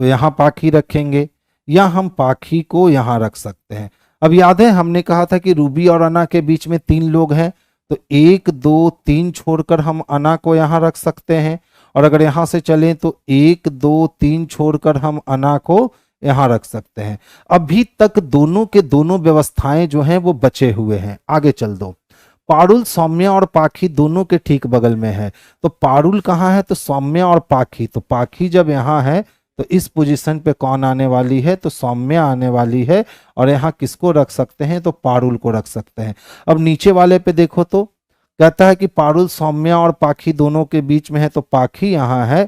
तो यहां पाखी रखेंगे, या हम पाखी को यहां रख सकते हैं। अब याद है हमने कहा था कि रूबी और अना के बीच में 3 लोग हैं, तो 1 2 3 छोड़कर हम अना को यहां रख सकते हैं, और अगर यहां से चलें तो 1 2 3 छोड़कर हम अना को यहां रख सकते हैं। अभी तक दोनों के दोनों व्यवस्थाएं जो हैं वो बचे हुए हैं। आगे चल दो, पारुल, सौम्या और पाखी दोनों के ठीक बगल में है। तो पारुल कहाँ है, तो सौम्या और पाखी, तो पाखी जब यहाँ है तो इस पोजीशन पे कौन आने वाली है, तो सौम्या आने वाली है, और यहाँ किसको रख सकते हैं, तो पारुल को रख सकते हैं। अब नीचे वाले पे देखो, तो कहता है कि पारुल, सौम्या और पाखी दोनों के बीच में है, तो पाखी यहाँ है,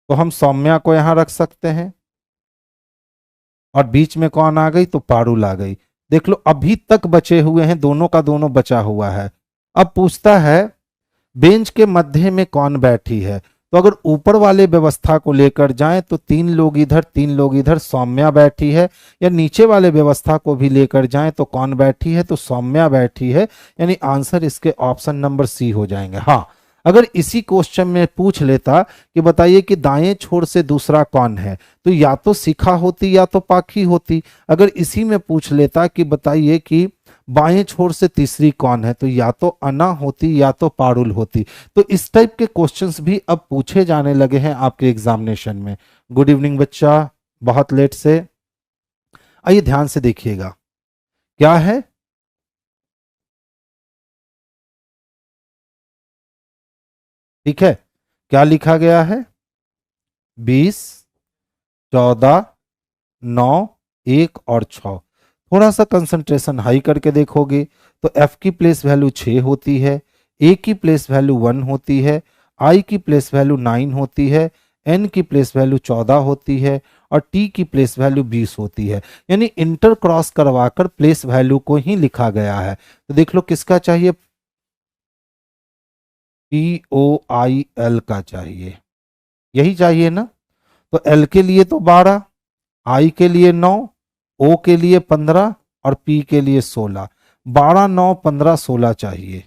तो हम सौम्या को यहां रख सकते हैं, और बीच में कौन आ गई, तो पारुल आ गई। देख लो अभी तक बचे हुए हैं, दोनों का दोनों बचा हुआ है। अब पूछता है बेंच के मध्य में कौन बैठी है। तो अगर ऊपर वाले व्यवस्था को लेकर जाएं तो 3 लोग इधर 3 लोग इधर, सौम्या बैठी है। या नीचे वाले व्यवस्था को भी लेकर जाएं तो कौन बैठी है, तो सौम्या बैठी है। यानी आंसर इसके ऑप्शन नंबर सी हो जाएंगे। हाँ, अगर इसी क्वेश्चन में पूछ लेता कि बताइए कि दाएं छोर से दूसरा कौन है, तो या तो शिखा होती या तो पाखी होती। अगर इसी में पूछ लेता कि बताइए कि बाएं छोर से तीसरी कौन है, तो या तो अना होती या तो पारुल होती। तो इस टाइप के क्वेश्चंस भी अब पूछे जाने लगे हैं आपके एग्जामिनेशन में। गुड इवनिंग बच्चा, बहुत लेट से। आइए ध्यान से देखिएगा क्या है। ठीक है, क्या लिखा गया है? 20, 14, 9, 1 और 6। थोड़ा सा कंसंट्रेशन हाई करके देखोगे तो एफ की प्लेस वैल्यू 6 होती है, ए की प्लेस वैल्यू 1 होती है, आई की प्लेस वैल्यू 9 होती है, एन की प्लेस वैल्यू 14 होती है और टी की प्लेस वैल्यू 20 होती है। यानी इंटर क्रॉस करवाकर प्लेस वैल्यू को ही लिखा गया है। तो देख लो किसका चाहिए, पी ओ आई एल का चाहिए, यही चाहिए ना। तो एल के लिए तो 12, आई के लिए 9, ओ के लिए 15 और पी के लिए 16। 12, 9, 15, 16 चाहिए,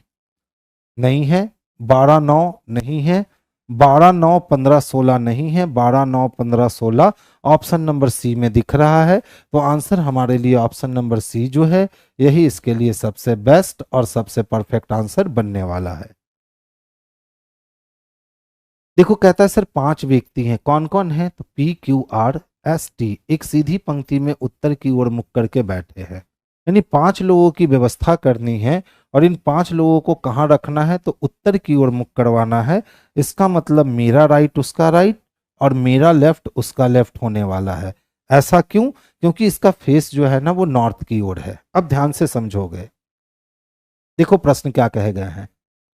नहीं है। 12, 9 नहीं है, 12, 9, 15, 16 नहीं है, 12, 9, 15, 16 ऑप्शन नंबर सी में दिख रहा है। तो आंसर हमारे लिए ऑप्शन नंबर सी जो है, यही इसके लिए सबसे बेस्ट और सबसे परफेक्ट आंसर बनने वाला है। देखो कहता है सर 5 व्यक्ति हैं, कौन कौन है? तो P Q R S T एक सीधी पंक्ति में उत्तर की ओर मुख करके बैठे हैं। यानी 5 लोगों की व्यवस्था करनी है और इन 5 लोगों को कहाँ रखना है? तो उत्तर की ओर मुख करवाना है। इसका मतलब मेरा राइट उसका राइट और मेरा लेफ्ट उसका लेफ्ट होने वाला है। ऐसा क्यों? क्योंकि इसका फेस जो है ना वो नॉर्थ की ओर है। अब ध्यान से समझोगे, देखो प्रश्न क्या कहे गए हैं।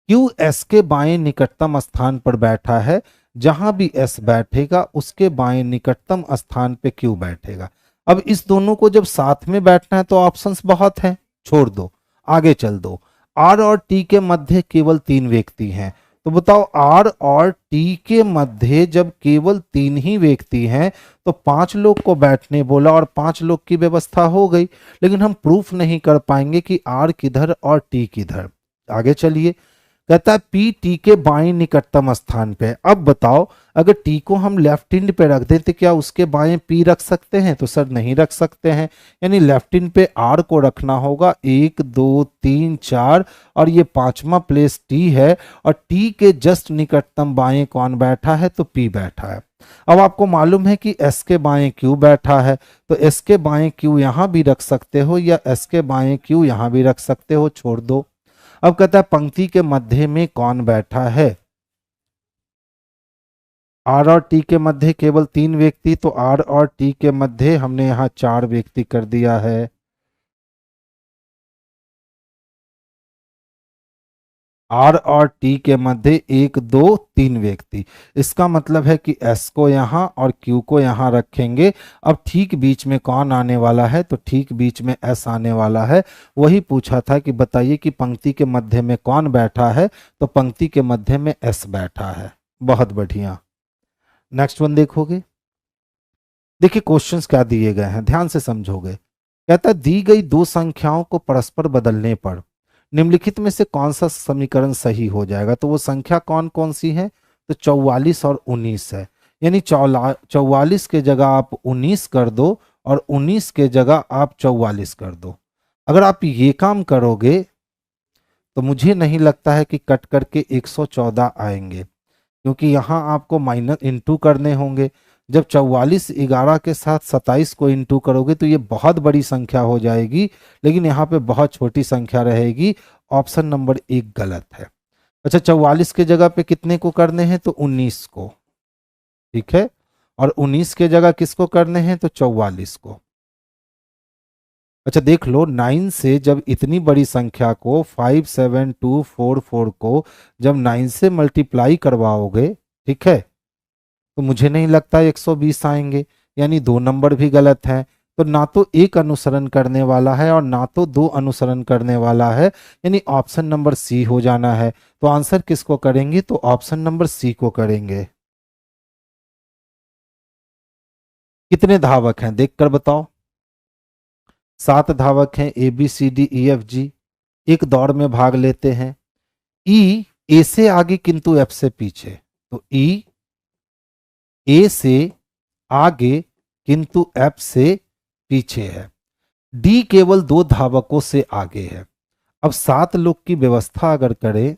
क्यू एस के बाएं निकटतम स्थान पर बैठा है, जहां भी एस बैठेगा उसके बाएं निकटतम स्थान पे क्यू बैठेगा। अब इस दोनों को जब साथ में बैठना है तो ऑप्शंस बहुत हैं, छोड़ दो, आगे चल दो। आर और टी के मध्य केवल 3 व्यक्ति हैं, तो बताओ आर और टी के मध्य जब केवल 3 ही व्यक्ति हैं तो 5 लोग को बैठने बोला और 5 लोग की व्यवस्था हो गई। लेकिन हम प्रूफ नहीं कर पाएंगे कि आर किधर और टी किधर। आगे चलिए, कहता है पी टी के बाएं निकटतम स्थान पे। अब बताओ अगर टी को हम लेफ्ट इंड पे रख दें तो क्या उसके बाएं पी रख सकते हैं? तो सर नहीं रख सकते हैं। यानी लेफ्ट इंड पे आर को रखना होगा। 1, 2, 3, 4 और ये 5वां प्लेस टी है और टी के जस्ट निकटतम बाएं कौन बैठा है? तो पी बैठा है। अब आपको मालूम है कि एस के बाएं क्यू बैठा है, तो एस के बाएं क्यू यहां भी रख सकते हो या एस के बाएं क्यू यहां भी रख सकते हो, छोड़ दो। अब कहता है पंक्ति के मध्य में कौन बैठा है? आर और टी के मध्य केवल 3 व्यक्ति, तो आर और टी के मध्य हमने यहां 4 व्यक्ति कर दिया है। आर और टी के मध्य 1, 2, 3 व्यक्ति। इसका मतलब है कि एस को यहां और क्यू को यहां रखेंगे। अब ठीक बीच में कौन आने वाला है? तो ठीक बीच में एस आने वाला है। वही पूछा था कि बताइए कि पंक्ति के मध्य में कौन बैठा है? तो पंक्ति के मध्य में एस बैठा है। बहुत बढ़िया, नेक्स्ट वन देखोगे। देखिए क्वेश्चंस क्या दिए गए हैं, ध्यान से समझोगे। कहता है दी गई 2 संख्याओं को परस्पर बदलने पर निम्नलिखित में से कौन सा समीकरण सही हो जाएगा? तो वो संख्या कौन कौन सी है? तो 44 और 19 है। यानी 44 के जगह आप 19 कर दो और 19 के जगह आप 44 कर दो। अगर आप ये काम करोगे तो मुझे नहीं लगता है कि कट करके 114 आएंगे, क्योंकि यहाँ आपको माइनस इंटू करने होंगे। जब 44 11 के साथ 27 को इंटू करोगे तो ये बहुत बड़ी संख्या हो जाएगी, लेकिन यहाँ पे बहुत छोटी संख्या रहेगी। ऑप्शन नंबर 1 गलत है। अच्छा 44 के जगह पे कितने को करने हैं? तो 19 को, ठीक है। और 19 के जगह किसको करने हैं? तो 44 को। अच्छा देख लो 9 से जब इतनी बड़ी संख्या को 57244 को जब 9 से मल्टीप्लाई करवाओगे, ठीक है, तो मुझे नहीं लगता 120 आएंगे। यानी 2 नंबर भी गलत हैं। तो ना तो 1 अनुसरण करने वाला है और ना तो 2 अनुसरण करने वाला है। यानी ऑप्शन नंबर सी हो जाना है। तो आंसर किसको करेंगे? तो ऑप्शन नंबर सी को करेंगे। कितने धावक हैं देखकर बताओ। 7 धावक हैं, A B C D E F G, एक दौड़ में भाग लेते हैं। ई ए से आगे किंतु एफ से पीछे, तो ई ए से आगे किंतु एफ से पीछे है। डी केवल 2 धावकों से आगे है। अब 7 लोग की व्यवस्था अगर करें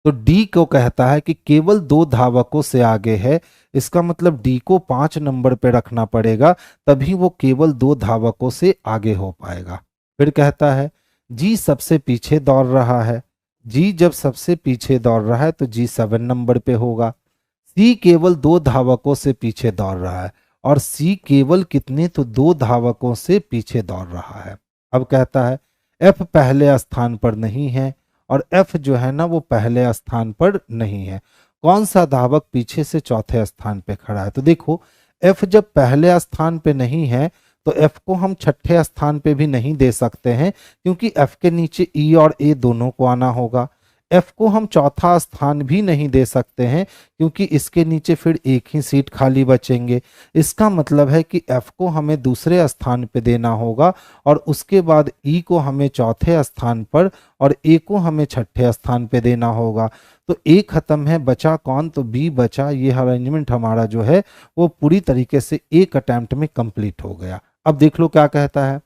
तो डी को कहता है कि केवल 2 धावकों से आगे है। इसका मतलब डी को 5 नंबर पे रखना पड़ेगा, तभी वो केवल 2 धावकों से आगे हो पाएगा। फिर कहता है जी सबसे पीछे दौड़ रहा है। जी जब सबसे पीछे दौड़ रहा है तो जी 7 नंबर पे होगा। सी केवल 2 धावकों से पीछे दौड़ रहा है, और सी केवल कितने, तो 2 धावकों से पीछे दौड़ रहा है। अब कहता है एफ पहले स्थान पर नहीं है, और एफ जो है ना वो पहले स्थान पर नहीं है। कौन सा धावक पीछे से चौथे स्थान पे खड़ा है? तो देखो एफ जब पहले स्थान पे नहीं है तो एफ को हम छठे स्थान पे भी नहीं दे सकते हैं, क्योंकि एफ के नीचे ई और ए दोनों को आना होगा। एफ को हम चौथा स्थान भी नहीं दे सकते हैं, क्योंकि इसके नीचे फिर एक ही सीट खाली बचेंगे। इसका मतलब है कि एफ को हमें दूसरे स्थान पे देना होगा, और उसके बाद ई को हमें चौथे स्थान पर और ए को हमें छठे स्थान पे देना होगा। तो ए खत्म है, बचा कौन? तो बी बचा। ये अरेंजमेंट हमारा जो है वो पूरी तरीके से एक अटेम्प्ट में कंप्लीट हो गया। अब देख लो क्या कहता है,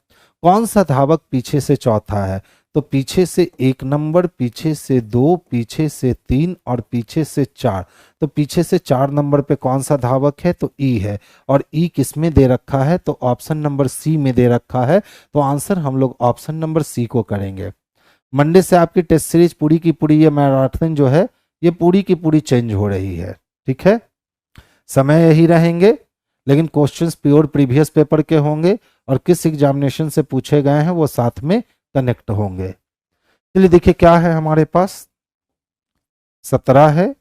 कौन सा धावक पीछे से चौथा है? तो पीछे से 1 नंबर, पीछे से 2, पीछे से 3 और पीछे से 4। तो पीछे से 4 नंबर पे कौन सा धावक है? तो ई है। और ई किस में दे रखा है? तो ऑप्शन नंबर सी में दे रखा है। तो आंसर हम लोग ऑप्शन नंबर सी को करेंगे। मंडे से आपकी टेस्ट सीरीज पूरी की पूरी ये मैराथन जो है ये पूरी की पूरी चेंज हो रही है। ठीक है, समय यही रहेंगे, लेकिन क्वेश्चंस प्योर प्रीवियस पेपर के होंगे और किस एग्जामिनेशन से पूछे गए हैं वो साथ में कनेक्ट होंगे। चलिए देखिए क्या है हमारे पास, 17 है,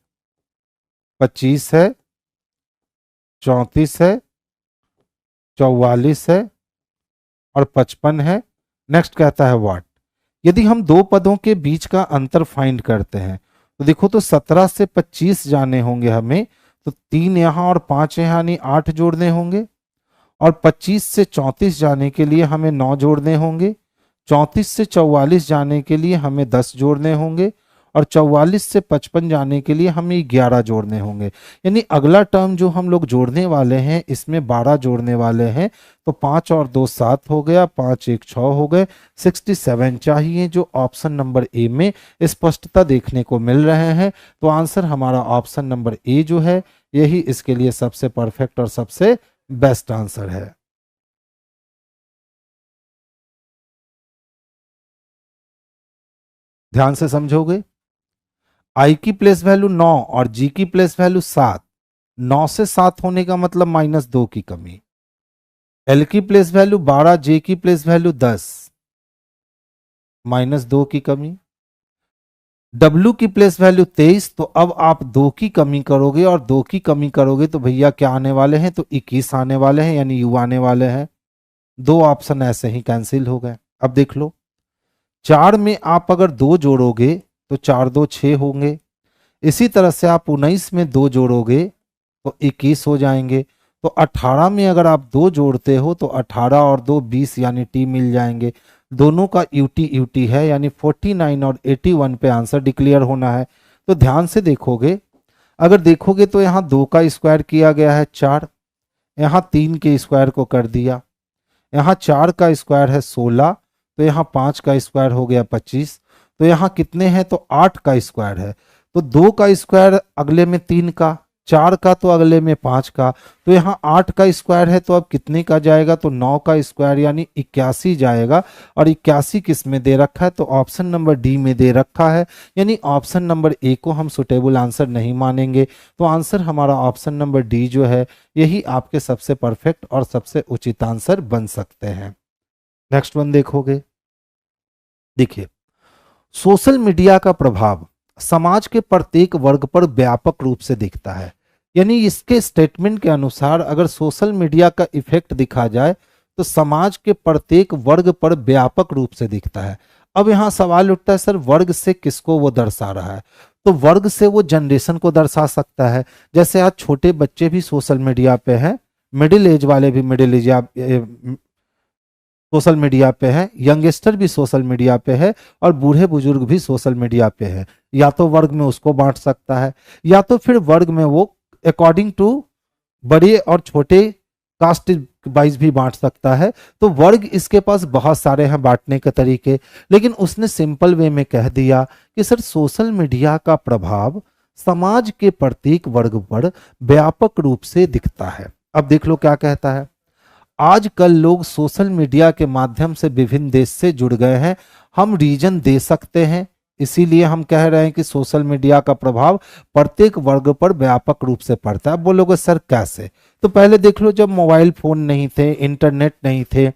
25 है, 34 है, 44 है और 55 है। नेक्स्ट कहता है व्हाट। यदि हम दो पदों के बीच का अंतर फाइंड करते हैं तो देखो, तो 17 से 25 जाने होंगे हमें, तो 3 यहां और 5 यहां, यानी 8 जोड़ने होंगे। और 25 से 34 जाने के लिए हमें 9 जोड़ने होंगे। 34 से 44 जाने के लिए हमें 10 जोड़ने होंगे। और 44 से 55 जाने के लिए हमें 11 जोड़ने होंगे। यानी अगला टर्म जो हम लोग जोड़ने वाले हैं इसमें 12 जोड़ने वाले हैं। तो 5 और 2 7 हो गया, 5 1 6 हो गए, 67 चाहिए, जो ऑप्शन नंबर ए में स्पष्टता देखने को मिल रहे हैं। तो आंसर हमारा ऑप्शन नंबर ए जो है यही इसके लिए सबसे परफेक्ट और सबसे बेस्ट आंसर है। ध्यान से समझोगे, आई की प्लेस वैल्यू 9 और जी की प्लेस वैल्यू 7। 9 से 7 होने का मतलब -2 की कमी। एल की प्लेस वैल्यू 12, जे की प्लेस वैल्यू 10, -2 की कमी। डब्ल्यू की प्लेस वैल्यू 23, तो अब आप 2 की कमी करोगे और 2 की कमी करोगे तो भैया क्या आने वाले हैं? तो 21 आने वाले हैं, यानी यू आने वाले हैं। 2 ऑप्शन ऐसे ही कैंसिल हो गए। अब देख लो, 4 में आप अगर 2 जोड़ोगे तो 4 2 6 होंगे। इसी तरह से आप 19 में 2 जोड़ोगे तो 21 हो जाएंगे। तो 18 में अगर आप 2 जोड़ते हो तो 18 और 2 20, यानी टी मिल जाएंगे। दोनों का यूटी यूटी है, यानी 49 और 81 पे आंसर डिक्लेयर होना है। तो ध्यान से देखोगे, अगर देखोगे तो यहाँ 2 का स्क्वायर किया गया है 4, यहाँ 3 के स्क्वायर को कर दिया, यहाँ 4 का स्क्वायर है 16, तो यहाँ 5 का स्क्वायर हो गया 25। तो यहाँ कितने हैं? तो 8 का स्क्वायर है। तो 2 का स्क्वायर अगले में 3 का, 4 का तो अगले में 5 का, तो यहाँ 8 का स्क्वायर है, तो अब कितने का जाएगा? तो 9 का स्क्वायर, यानी 81 जाएगा। और 81 किस में दे रखा है? तो ऑप्शन नंबर डी में दे रखा है, यानी ऑप्शन नंबर ए को हम सुटेबल आंसर नहीं मानेंगे। तो आंसर हमारा ऑप्शन नंबर डी जो है यही आपके सबसे परफेक्ट और सबसे उचित आंसर बन सकते हैं। नेक्स्ट वन देखोगे, देखिए, सोशल मीडिया का प्रभाव समाज के प्रत्येक वर्ग पर व्यापक रूप से दिखता है। यानी इसके स्टेटमेंट के अनुसार अगर सोशल मीडिया का इफेक्ट दिखा जाए तो समाज के प्रत्येक वर्ग पर व्यापक रूप से दिखता है। अब यहां सवाल उठता है, सर वर्ग से किसको वो दर्शा रहा है? तो वर्ग से वो जनरेशन को दर्शा सकता है। जैसे आज छोटे बच्चे भी सोशल मीडिया पे हैं, मिडिल एज वाले भी मिडिल एज सोशल मीडिया पे हैं, यंगस्टर भी सोशल मीडिया पे है और बूढ़े बुजुर्ग भी सोशल मीडिया पे है। या तो वर्ग में उसको बांट सकता है या तो फिर वर्ग में वो अकॉर्डिंग टू बड़े और छोटे कास्ट वाइज भी बांट सकता है। तो वर्ग इसके पास बहुत सारे हैं बांटने के तरीके, लेकिन उसने सिंपल वे में कह दिया कि सर सोशल मीडिया का प्रभाव समाज के प्रत्येक वर्ग पर व्यापक रूप से दिखता है। अब देख लो क्या कहता है। आजकल लोग सोशल मीडिया के माध्यम से विभिन्न देश से जुड़ गए हैं। हम रीजन दे सकते हैं, इसीलिए हम कह रहे हैं कि सोशल मीडिया का प्रभाव प्रत्येक वर्ग पर व्यापक रूप से पड़ता है। अब बोलोगे सर कैसे? तो पहले देख लो, जब मोबाइल फोन नहीं थे, इंटरनेट नहीं थे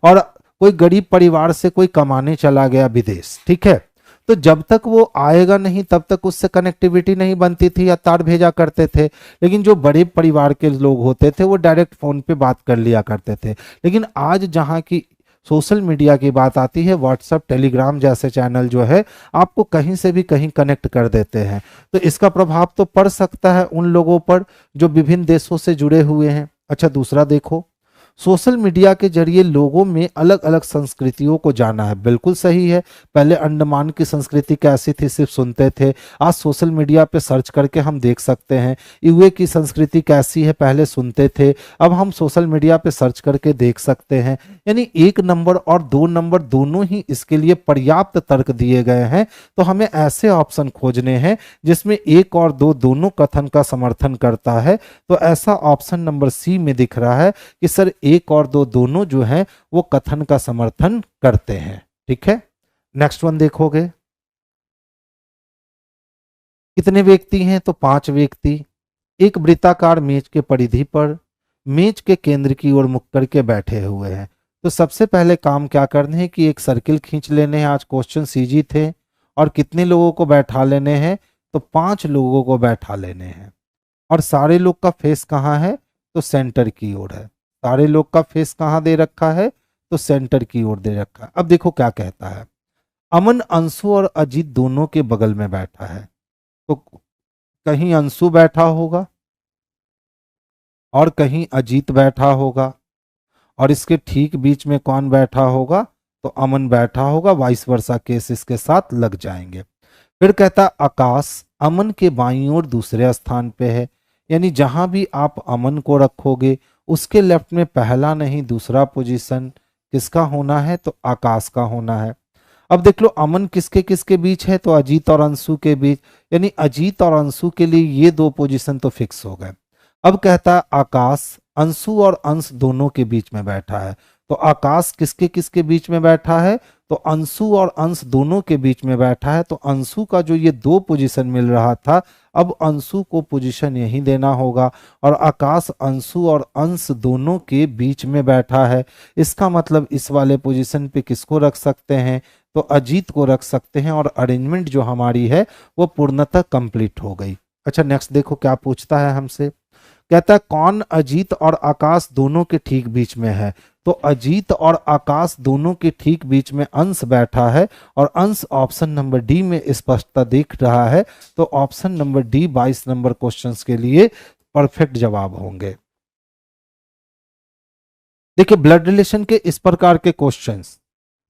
और कोई गरीब परिवार से कोई कमाने चला गया विदेश, ठीक है, तो जब तक वो आएगा नहीं तब तक उससे कनेक्टिविटी नहीं बनती थी या तार भेजा करते थे। लेकिन जो बड़े परिवार के लोग होते थे वो डायरेक्ट फोन पे बात कर लिया करते थे। लेकिन आज जहाँ की सोशल मीडिया की बात आती है, व्हाट्सएप टेलीग्राम जैसे चैनल जो है आपको कहीं से भी कहीं कनेक्ट कर देते हैं। तो इसका प्रभाव तो पड़ सकता है उन लोगों पर जो विभिन्न देशों से जुड़े हुए हैं। अच्छा, दूसरा देखो, सोशल मीडिया के जरिए लोगों में अलग अलग संस्कृतियों को जाना है। बिल्कुल सही है। पहले अंडमान की संस्कृति कैसी थी सिर्फ सुनते थे, आज सोशल मीडिया पे सर्च करके हम देख सकते हैं। यूए की संस्कृति कैसी है पहले सुनते थे, अब हम सोशल मीडिया पे सर्च करके देख सकते हैं। यानी 1 नंबर और 2 नंबर दोनों ही इसके लिए पर्याप्त तर्क दिए गए हैं। तो हमें ऐसे ऑप्शन खोजने हैं जिसमें 1 और 2 दोनों कथन का समर्थन करता है। तो ऐसा ऑप्शन नंबर सी में दिख रहा है कि सर 1 और 2 दोनों जो हैं वो कथन का समर्थन करते हैं। ठीक है, नेक्स्ट वन देखोगे, कितने व्यक्ति हैं? तो 5 व्यक्ति एक वृत्ताकार मेज के परिधि पर मेज के केंद्र की ओर मुख करके बैठे हुए हैं। तो सबसे पहले काम क्या करने हैं कि एक सर्किल खींच लेने हैं। आज क्वेश्चन सीजी थे। और कितने लोगों को बैठा लेने हैं? तो 5 लोगों को बैठा लेने हैं। और सारे लोग का फेस कहाँ है? तो सेंटर की ओर है। सारे लोग का फेस कहाँ दे रखा है? तो सेंटर की ओर दे रखा है। अब देखो क्या कहता है। अमन अंशु और अजीत दोनों के बगल में बैठा है। तो कहीं अंशु बैठा होगा और कहीं अजीत बैठा होगा और इसके ठीक बीच में कौन बैठा होगा? तो अमन बैठा होगा। वाइस वर्सा केस इसके साथ लग जाएंगे। फिर कहता आकाश अमन के बाईं ओर दूसरे स्थान पे है। यानी जहां भी आप अमन को रखोगे उसके लेफ्ट में पहला नहीं दूसरा पोजीशन किसका होना है? तो आकाश का होना है। अब देख लो अमन किसके किसके बीच है? तो अजीत और अंशु के बीच। यानी अजीत और अंशु के लिए ये 2 पोजीशन तो फिक्स हो गए। अब कहता है आकाश अंशु और अंश दोनों के बीच में बैठा है। तो आकाश किसके किसके बीच में बैठा है? तो अंशु और अंश दोनों के बीच में बैठा है। तो अंशु का जो ये 2 पोजीशन मिल रहा था, अब अंशु को पोजीशन यही देना होगा। और आकाश अंशु और अंश दोनों के बीच में बैठा है। इसका मतलब इस वाले पोजीशन पे किसको रख सकते हैं? तो अजीत को रख सकते हैं। और अरेंजमेंट जो हमारी है वो पूर्णतः कंप्लीट हो गई। अच्छा, नेक्स्ट देखो क्या पूछता है हमसे। कहता है कौन अजीत और आकाश दोनों के ठीक बीच में है? तो अजीत और आकाश दोनों के ठीक बीच में अंश बैठा है और अंश ऑप्शन नंबर डी में स्पष्टता दिख रहा है। तो option number D 22 number questions के लिए परफेक्ट जवाब होंगे। देखिए, ब्लड रिलेशन के इस प्रकार के क्वेश्चंस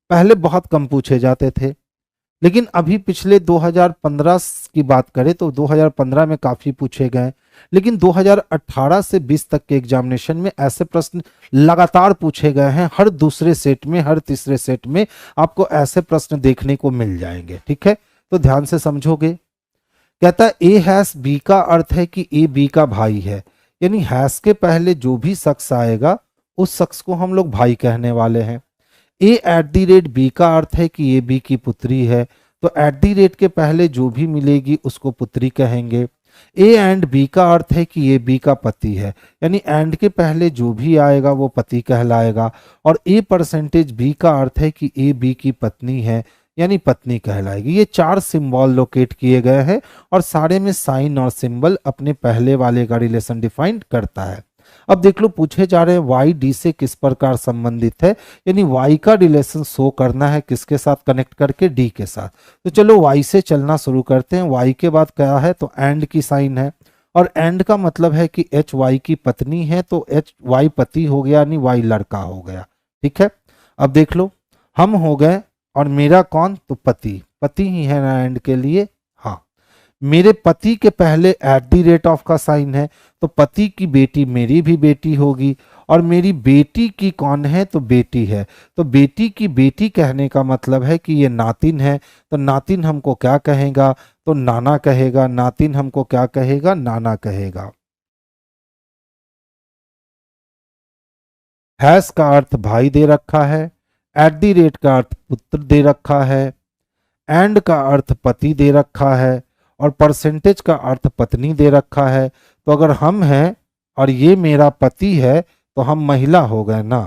पहले बहुत कम पूछे जाते थे, लेकिन अभी पिछले 2015 की बात करें तो 2015 में काफी पूछे गए। लेकिन 2018 से 20 तक के एग्जामिनेशन में ऐसे प्रश्न लगातार पूछे गए हैं। हर दूसरे सेट में, हर तीसरे सेट में आपको ऐसे प्रश्न देखने को मिल जाएंगे। ठीक है, तो ध्यान से समझोगे। कहता है ए हैश बी का अर्थ है कि ए बी का भाई है। यानी हैश के पहले जो भी शख्स आएगा उस शख्स को हम लोग भाई कहने वाले हैं। ए एट दी रेट बी का अर्थ है कि ए बी की पुत्री है। तो एट दी रेट के पहले जो भी मिलेगी उसको पुत्री कहेंगे। ए एंड बी का अर्थ है कि ए बी का पति है। यानी एंड के पहले जो भी आएगा वो पति कहलाएगा। और ए परसेंटेज बी का अर्थ है कि ए बी की पत्नी है, यानी पत्नी कहलाएगी। ये 4 सिंबल लोकेट किए गए हैं और सारे में साइन और सिंबल अपने पहले वाले का रिलेशन डिफाइन करता है। अब देख लो पूछे जा रहे हैं वाई डी से किस प्रकार संबंधित है। यानी वाई का रिलेशन शो करना है किसके साथ कनेक्ट करके? डी के साथ। तो चलो वाई से चलना शुरू करते हैं। वाई के बाद क्या है? तो एंड की साइन है। और एंड का मतलब है कि एच वाई की पत्नी है। तो एच वाई पति हो गया, यानी वाई लड़का हो गया। ठीक है, अब देख लो, हम हो गए और मेरा कौन, तो पति, पति ही है ना एंड के लिए। हाँ, मेरे पति के पहले एट द रेट ऑफ का साइन है, तो पति की बेटी मेरी भी बेटी होगी, और मेरी बेटी की कौन है, तो बेटी है। तो बेटी की बेटी कहने का मतलब है कि ये नातिन है, तो नातिन हमको क्या कहेगा, तो नाना कहेगा। नातिन हमको क्या कहेगा, नाना कहेगा। हैस का अर्थ भाई दे रखा है, एट द रेट का अर्थ पुत्र दे रखा है, एंड का अर्थ पति दे रखा है, और परसेंटेज का अर्थ पत्नी दे रखा है। तो अगर हम हैं और ये मेरा पति है तो हम महिला हो गए ना।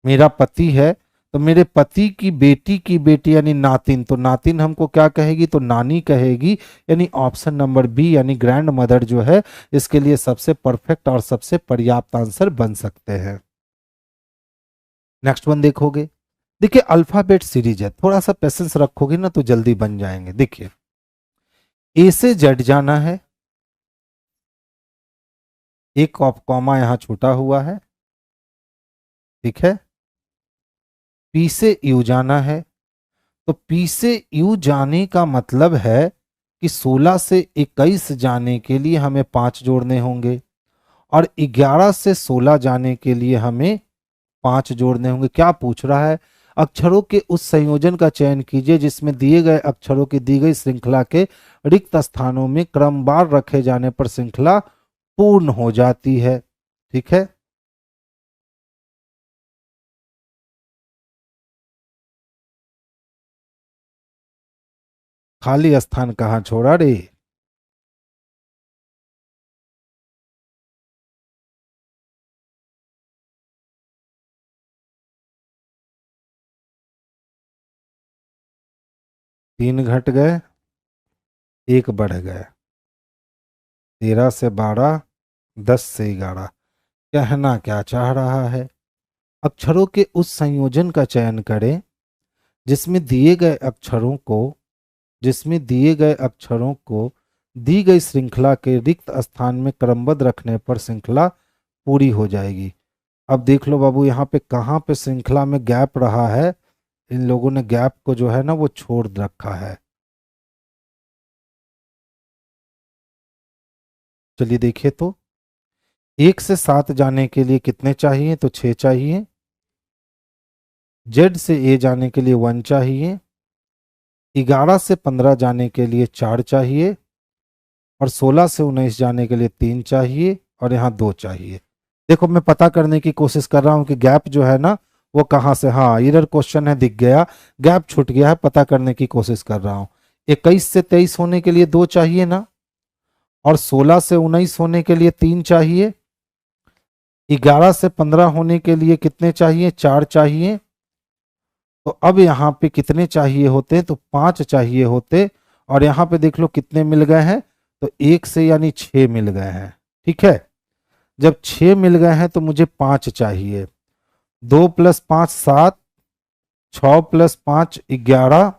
मेरा पति है तो मेरे पति की बेटी यानी नातिन, तो नातिन हमको क्या कहेगी, तो नानी कहेगी। यानी ऑप्शन नंबर बी यानी ग्रैंड मदर जो है इसके लिए सबसे परफेक्ट और सबसे पर्याप्त आंसर बन सकते हैं। नेक्स्ट वन देखोगे, देखिए अल्फाबेट सीरीज है, थोड़ा सा पेशेंस रखोगे ना तो जल्दी बन जाएंगे। देखिए ए से जेड जाना है, एक कॉमा यहां छूटा हुआ है, ठीक है। पी से यू जाना है, तो पी से यू जाने का मतलब है कि 16 से 21 जाने के लिए हमें 5 जोड़ने होंगे, और 11 से 16 जाने के लिए हमें 5 जोड़ने होंगे। क्या पूछ रहा है, अक्षरों के उस संयोजन का चयन कीजिए जिसमें दिए गए अक्षरों की दी गई श्रृंखला के रिक्त स्थानों में क्रमवार रखे जाने पर श्रृंखला पूर्ण हो जाती है, ठीक है। खाली स्थान कहाँ छोड़ा रे। तीन घट गए, एक बढ़ गए, 13 से 12, 10 से 11। कहना क्या चाह रहा है, अक्षरों के उस संयोजन का चयन करें जिसमें दिए गए अक्षरों को दी गई श्रृंखला के रिक्त स्थान में क्रमबद्ध रखने पर श्रृंखला पूरी हो जाएगी। अब देख लो बाबू, यहाँ पे कहाँ पे श्रृंखला में गैप रहा है, इन लोगों ने गैप को जो है ना वो छोड़ रखा है। चलिए देखिए, तो 1 से 7 जाने के लिए कितने चाहिए, तो 6 चाहिए। जेड से ए जाने के लिए 1 चाहिए। 11 से 15 जाने के लिए 4 चाहिए, और 16 से 19 जाने के लिए 3 चाहिए, और यहाँ 2 चाहिए। देखो मैं पता करने की कोशिश कर रहा हूँ कि गैप जो है ना वो कहाँ से, हाँ एरर क्वेश्चन है, दिख गया, गैप छूट गया है, पता करने की कोशिश कर रहा हूँ। 21 से 23 होने के लिए 2 चाहिए ना, और 16 से 19 होने के लिए 3 चाहिए। 11 से 15 होने के लिए कितने चाहिए, 4 चाहिए। तो अब यहाँ पे कितने चाहिए होते, तो 5 चाहिए होते, और यहाँ पे देख लो कितने मिल गए हैं, तो 1 से यानी 6 मिल गए हैं, ठीक है। जब 6 मिल गए हैं तो मुझे 5 चाहिए। 2 + 5 7, 6 + 5 11,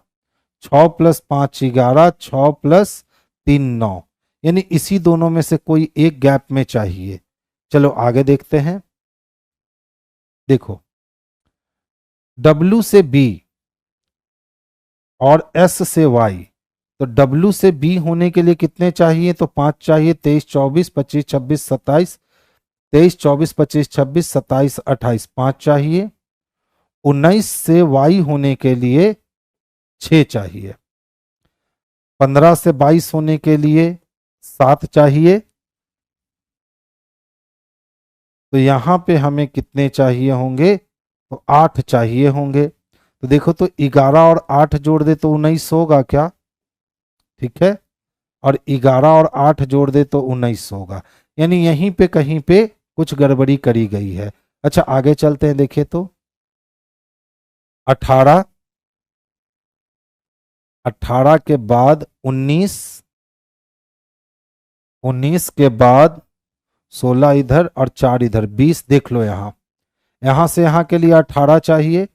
6 + 5 11, 6 + 3 9, यानी इसी दोनों में से कोई एक गैप में चाहिए। चलो आगे देखते हैं। देखो W से B और S से Y, तो W से B होने के लिए कितने चाहिए, तो 5 चाहिए। 23 24 25 26 27, 23 24 25 26 27 28, 5 चाहिए। 19 से Y होने के लिए 6 चाहिए। 15 से 22 होने के लिए 7 चाहिए। तो यहां पे हमें कितने चाहिए होंगे, तो 8 चाहिए होंगे। तो देखो, तो 11 और 8 जोड़ दे तो 19 होगा क्या, ठीक है। और 11 और 8 जोड़ दे तो 19 होगा, यानी यहीं पे कहीं पे कुछ गड़बड़ी करी गई है। अच्छा आगे चलते हैं, देखिए तो 18, 18 के बाद 19, 19 के बाद 16 इधर और 4 इधर, 20। देख लो यहां से यहां के लिए 18 चाहिए,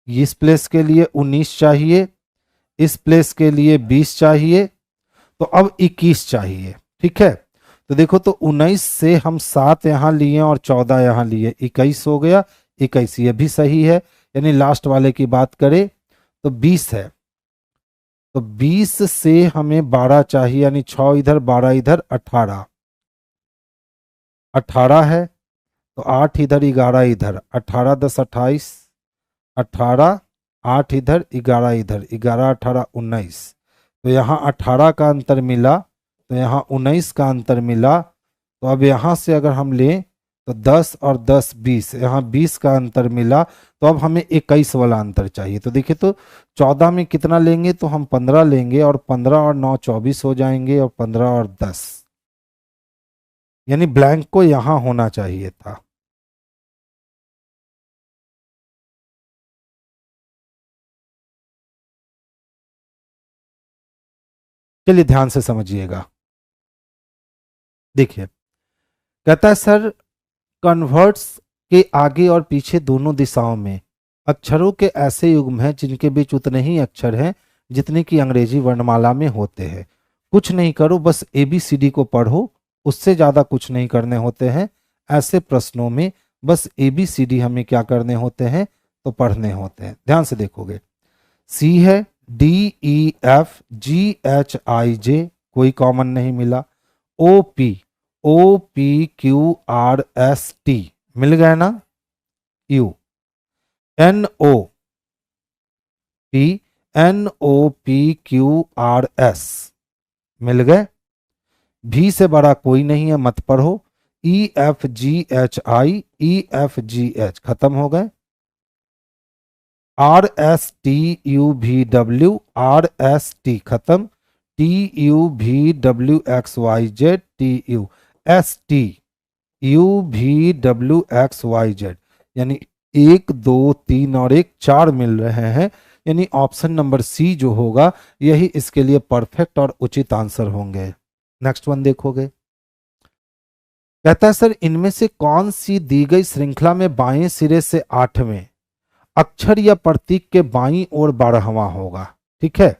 इस प्लेस के लिए 19 चाहिए, इस प्लेस के लिए 20 चाहिए, तो अब 21 चाहिए, ठीक है। तो देखो, तो 19 से हम 7 यहां लिए और 14 यहां लिए, 21 हो गया। 21, ये भी सही है, यानी लास्ट वाले की बात करें तो 20 है। तो 20 से हमें 12 चाहिए, यानी 6 इधर 12 इधर 18, 18 है तो 8 इधर 11 इधर, 18 10 28, 18 8 इधर 11 इधर, 11 18 19, तो यहाँ 18 का अंतर मिला, तो यहाँ 19 का अंतर मिला। तो अब यहाँ से अगर हम लें तो 10 और 10 20, यहाँ 20 का अंतर मिला, तो अब हमें 21 वाला अंतर चाहिए। तो देखिए, तो 14 में कितना लेंगे, तो हम 15 लेंगे, और 15 और 9 24 हो जाएंगे, और 15 और 10, यानी ब्लैंक को यहाँ होना चाहिए था। चलिए ध्यान से समझिएगा। देखिए, कहता है सर, कन्वर्ट्स के आगे और पीछे दोनों दिशाओं में अक्षरों के ऐसे युग्म हैं जिनके बीच उतने ही अक्षर हैं जितने कि अंग्रेजी वर्णमाला में होते हैं। कुछ नहीं करो, बस ABCD को पढ़ो, उससे ज्यादा कुछ नहीं करने होते हैं। ऐसे प्रश्नों में बस ABCD हमें क्या करने होते हैं, तो पढ़ने होते हैं। ध्यान से देखोगे, C है DEFGHIJ, कोई कॉमन नहीं मिला। OPQRST मिल गया ना, U NOPQRS मिल गए। भी से बड़ा कोई नहीं है, मत पढ़ो। EFGHI, EFGH खत्म हो गए। RSTUVW, RST खत्म। TUVWXYZ, TUSTUVWXYZ, यानी 1 2 3 और 1 4 मिल रहे हैं, यानी ऑप्शन नंबर सी जो होगा यही इसके लिए परफेक्ट और उचित आंसर होंगे। नेक्स्ट वन देखोगे, कहता है सर, इनमें से कौन सी दी गई श्रृंखला में बाएं सिरे से 8वें अक्षर या प्रतीक के बाईं ओर 12वां होगा। ठीक है,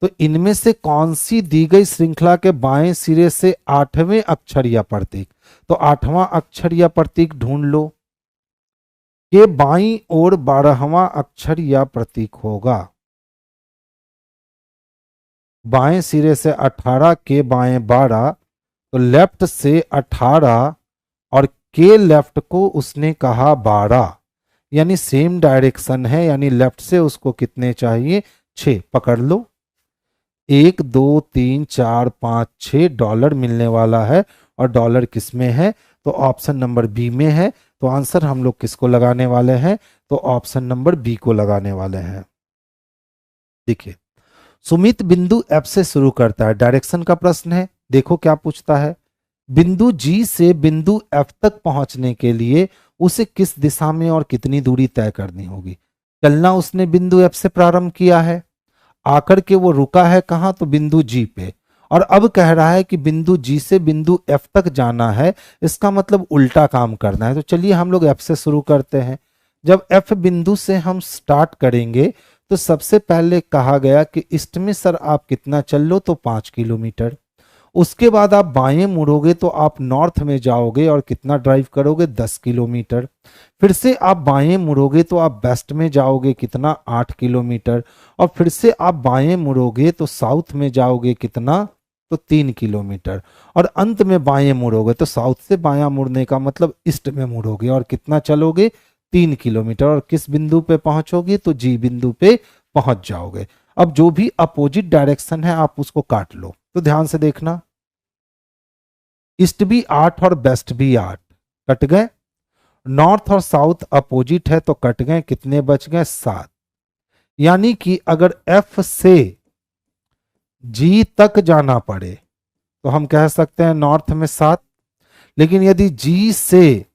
तो इनमें से कौन सी दी गई श्रृंखला के बाएं सिरे से 8वें अक्षर या प्रतीक, तो 8वां अक्षर या प्रतीक ढूंढ लो, के बाईं ओर 12वां अक्षर या प्रतीक होगा। बाएं सिरे से 18 के बाएं 12, तो लेफ्ट से 18 और के लेफ्ट को उसने कहा 12, यानी सेम डायरेक्शन है, यानी लेफ्ट से उसको कितने चाहिए, 6। पकड़ लो, 1 2 3 4 5 6 डॉलर मिलने वाला है, और डॉलर किस में है, तो ऑप्शन नंबर बी में है। तो आंसर हम लोग किसको लगाने वाले हैं, तो ऑप्शन नंबर बी को लगाने वाले हैं। देखिए, सुमित बिंदु एफ से शुरू करता है, डायरेक्शन का प्रश्न है। देखो क्या पूछता है, बिंदु जी से बिंदु एफ तक पहुंचने के लिए उसे किस दिशा में और कितनी दूरी तय करनी होगी। चलना उसने बिंदु एफ से प्रारंभ किया है, आकर के वो रुका है कहां, तो बिंदु जी पे, और अब कह रहा है कि बिंदु जी से बिंदु एफ तक जाना है, इसका मतलब उल्टा काम करना है। तो चलिए हम लोग एफ से शुरू करते हैं। जब एफ बिंदु से हम स्टार्ट करेंगे तो सबसे पहले कहा गया कि ईस्ट में सर आप कितना चल लो, तो 5 किलोमीटर। उसके बाद आप बाएं मुड़ोगे तो आप नॉर्थ में जाओगे और कितना ड्राइव करोगे, 10 किलोमीटर। फिर से आप बाएं मुड़ोगे तो आप वेस्ट में जाओगे, कितना, 8 किलोमीटर। और फिर से आप बाएं मुड़ोगे तो साउथ में जाओगे, कितना, तो 3 किलोमीटर। और अंत में बाएं मुड़ोगे तो साउथ से बायां मुड़ने का मतलब ईस्ट में मुड़ोगे, और कितना चलोगे, 3 किलोमीटर। और किस बिंदु पे पहुंचोगे, तो जी बिंदु पे पहुंच जाओगे। अब जो भी अपोजिट डायरेक्शन है आप उसको काट लो। तो ध्यान से देखना, ईस्ट भी 8 और वेस्ट भी 8, कट गए। नॉर्थ और साउथ अपोजिट है तो कट गए, कितने बच गए, 7। यानी कि अगर एफ से जी तक जाना पड़े तो हम कह सकते हैं नॉर्थ में 7, लेकिन यदि जी से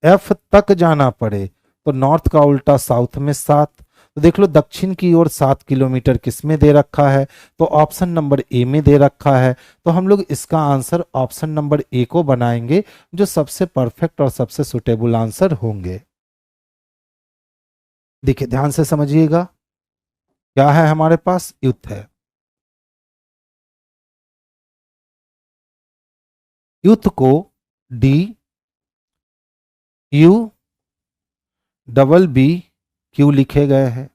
एफ तक जाना पड़े तो नॉर्थ का उल्टा साउथ में 7। तो देख लो, दक्षिण की ओर 7 किलोमीटर किस में दे रखा है, तो ऑप्शन नंबर ए में दे रखा है। तो हम लोग इसका आंसर ऑप्शन नंबर ए को बनाएंगे, जो सबसे परफेक्ट और सबसे सुटेबल आंसर होंगे। देखिए ध्यान से समझिएगा, क्या है हमारे पास, युथ है। युथ को D U double B Q लिखे गए हैं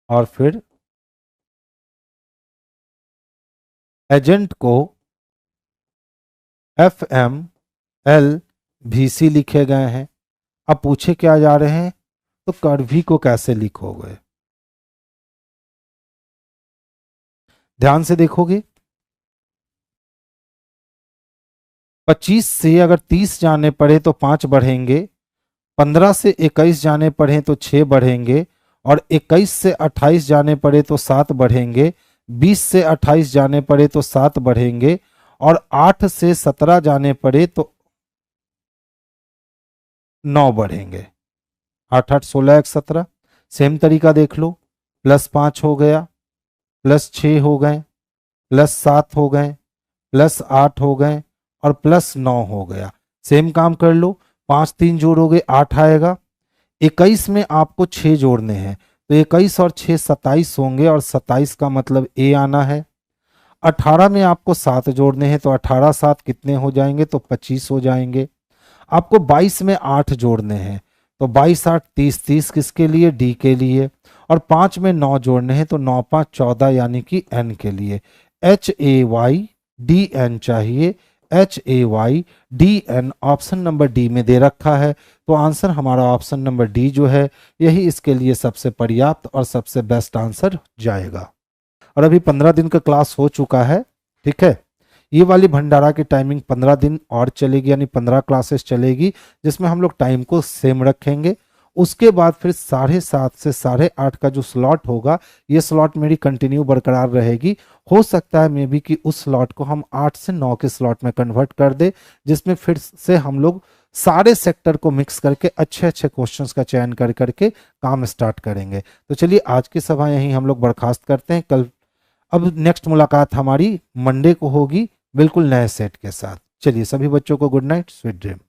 और फिर एजेंट को एफ एम एल भी सी लिखे गए हैं। अब पूछे क्या जा रहे हैं, तो कर्वी को कैसे लिखोगे। ध्यान से देखोगे, 25 से अगर 30 जाने पड़े तो 5 बढ़ेंगे, 15 से 21 जाने पड़े तो 6 बढ़ेंगे, और 21 से 28 जाने पड़े तो 7 बढ़ेंगे, 20 से 28 जाने पड़े तो 7 बढ़ेंगे, और 8 से 17 जाने पड़े तो 9 बढ़ेंगे। 8 8 16 1 17। सेम तरीका देख लो, +5 हो गया, +6 हो गए, +7 हो गए, +8 हो गए, और +9 हो गया। सेम काम कर लो, 5 3 जोड़ोगे 8 आएगा। 21 में आपको 6 जोड़ने हैं, तो 21 और 6 27 होंगे, और 27 का मतलब ए आना है। 18 में आपको 7 जोड़ने हैं, तो 18 7 कितने हो जाएंगे, तो 25 हो जाएंगे। आपको 22 में 8 जोड़ने हैं, तो 22 8 30 30 किसके लिए, डी के लिए। और 5 में 9 जोड़ने हैं, तो 9 5 14 यानी कि एन के लिए। HAYDN चाहिए, HAYDN ऑप्शन नंबर डी में दे रखा है। तो आंसर हमारा ऑप्शन नंबर डी जो है, यही इसके लिए सबसे पर्याप्त और सबसे बेस्ट आंसर जाएगा। और अभी 15 दिन का क्लास हो चुका है, ठीक है। ये वाली भंडारा की टाइमिंग 15 दिन और चलेगी, यानी 15 क्लासेस चलेगी, जिसमें हम लोग टाइम को सेम रखेंगे। उसके बाद फिर 7:30 से 8:30 का जो स्लॉट होगा, ये स्लॉट मेरी कंटिन्यू बरकरार रहेगी। हो सकता है मे बी कि उस स्लॉट को हम 8 से 9 के स्लॉट में कन्वर्ट कर दे, जिसमें फिर से हम लोग सारे सेक्टर को मिक्स करके अच्छे अच्छे क्वेश्चंस का चयन कर करके काम स्टार्ट करेंगे। तो चलिए आज की सभा यहीं हम लोग बर्खास्त करते हैं। कल अब नेक्स्ट मुलाकात हमारी मंडे को होगी, बिल्कुल नए सेट के साथ। चलिए सभी बच्चों को गुड नाइट, स्वीट ड्रीम।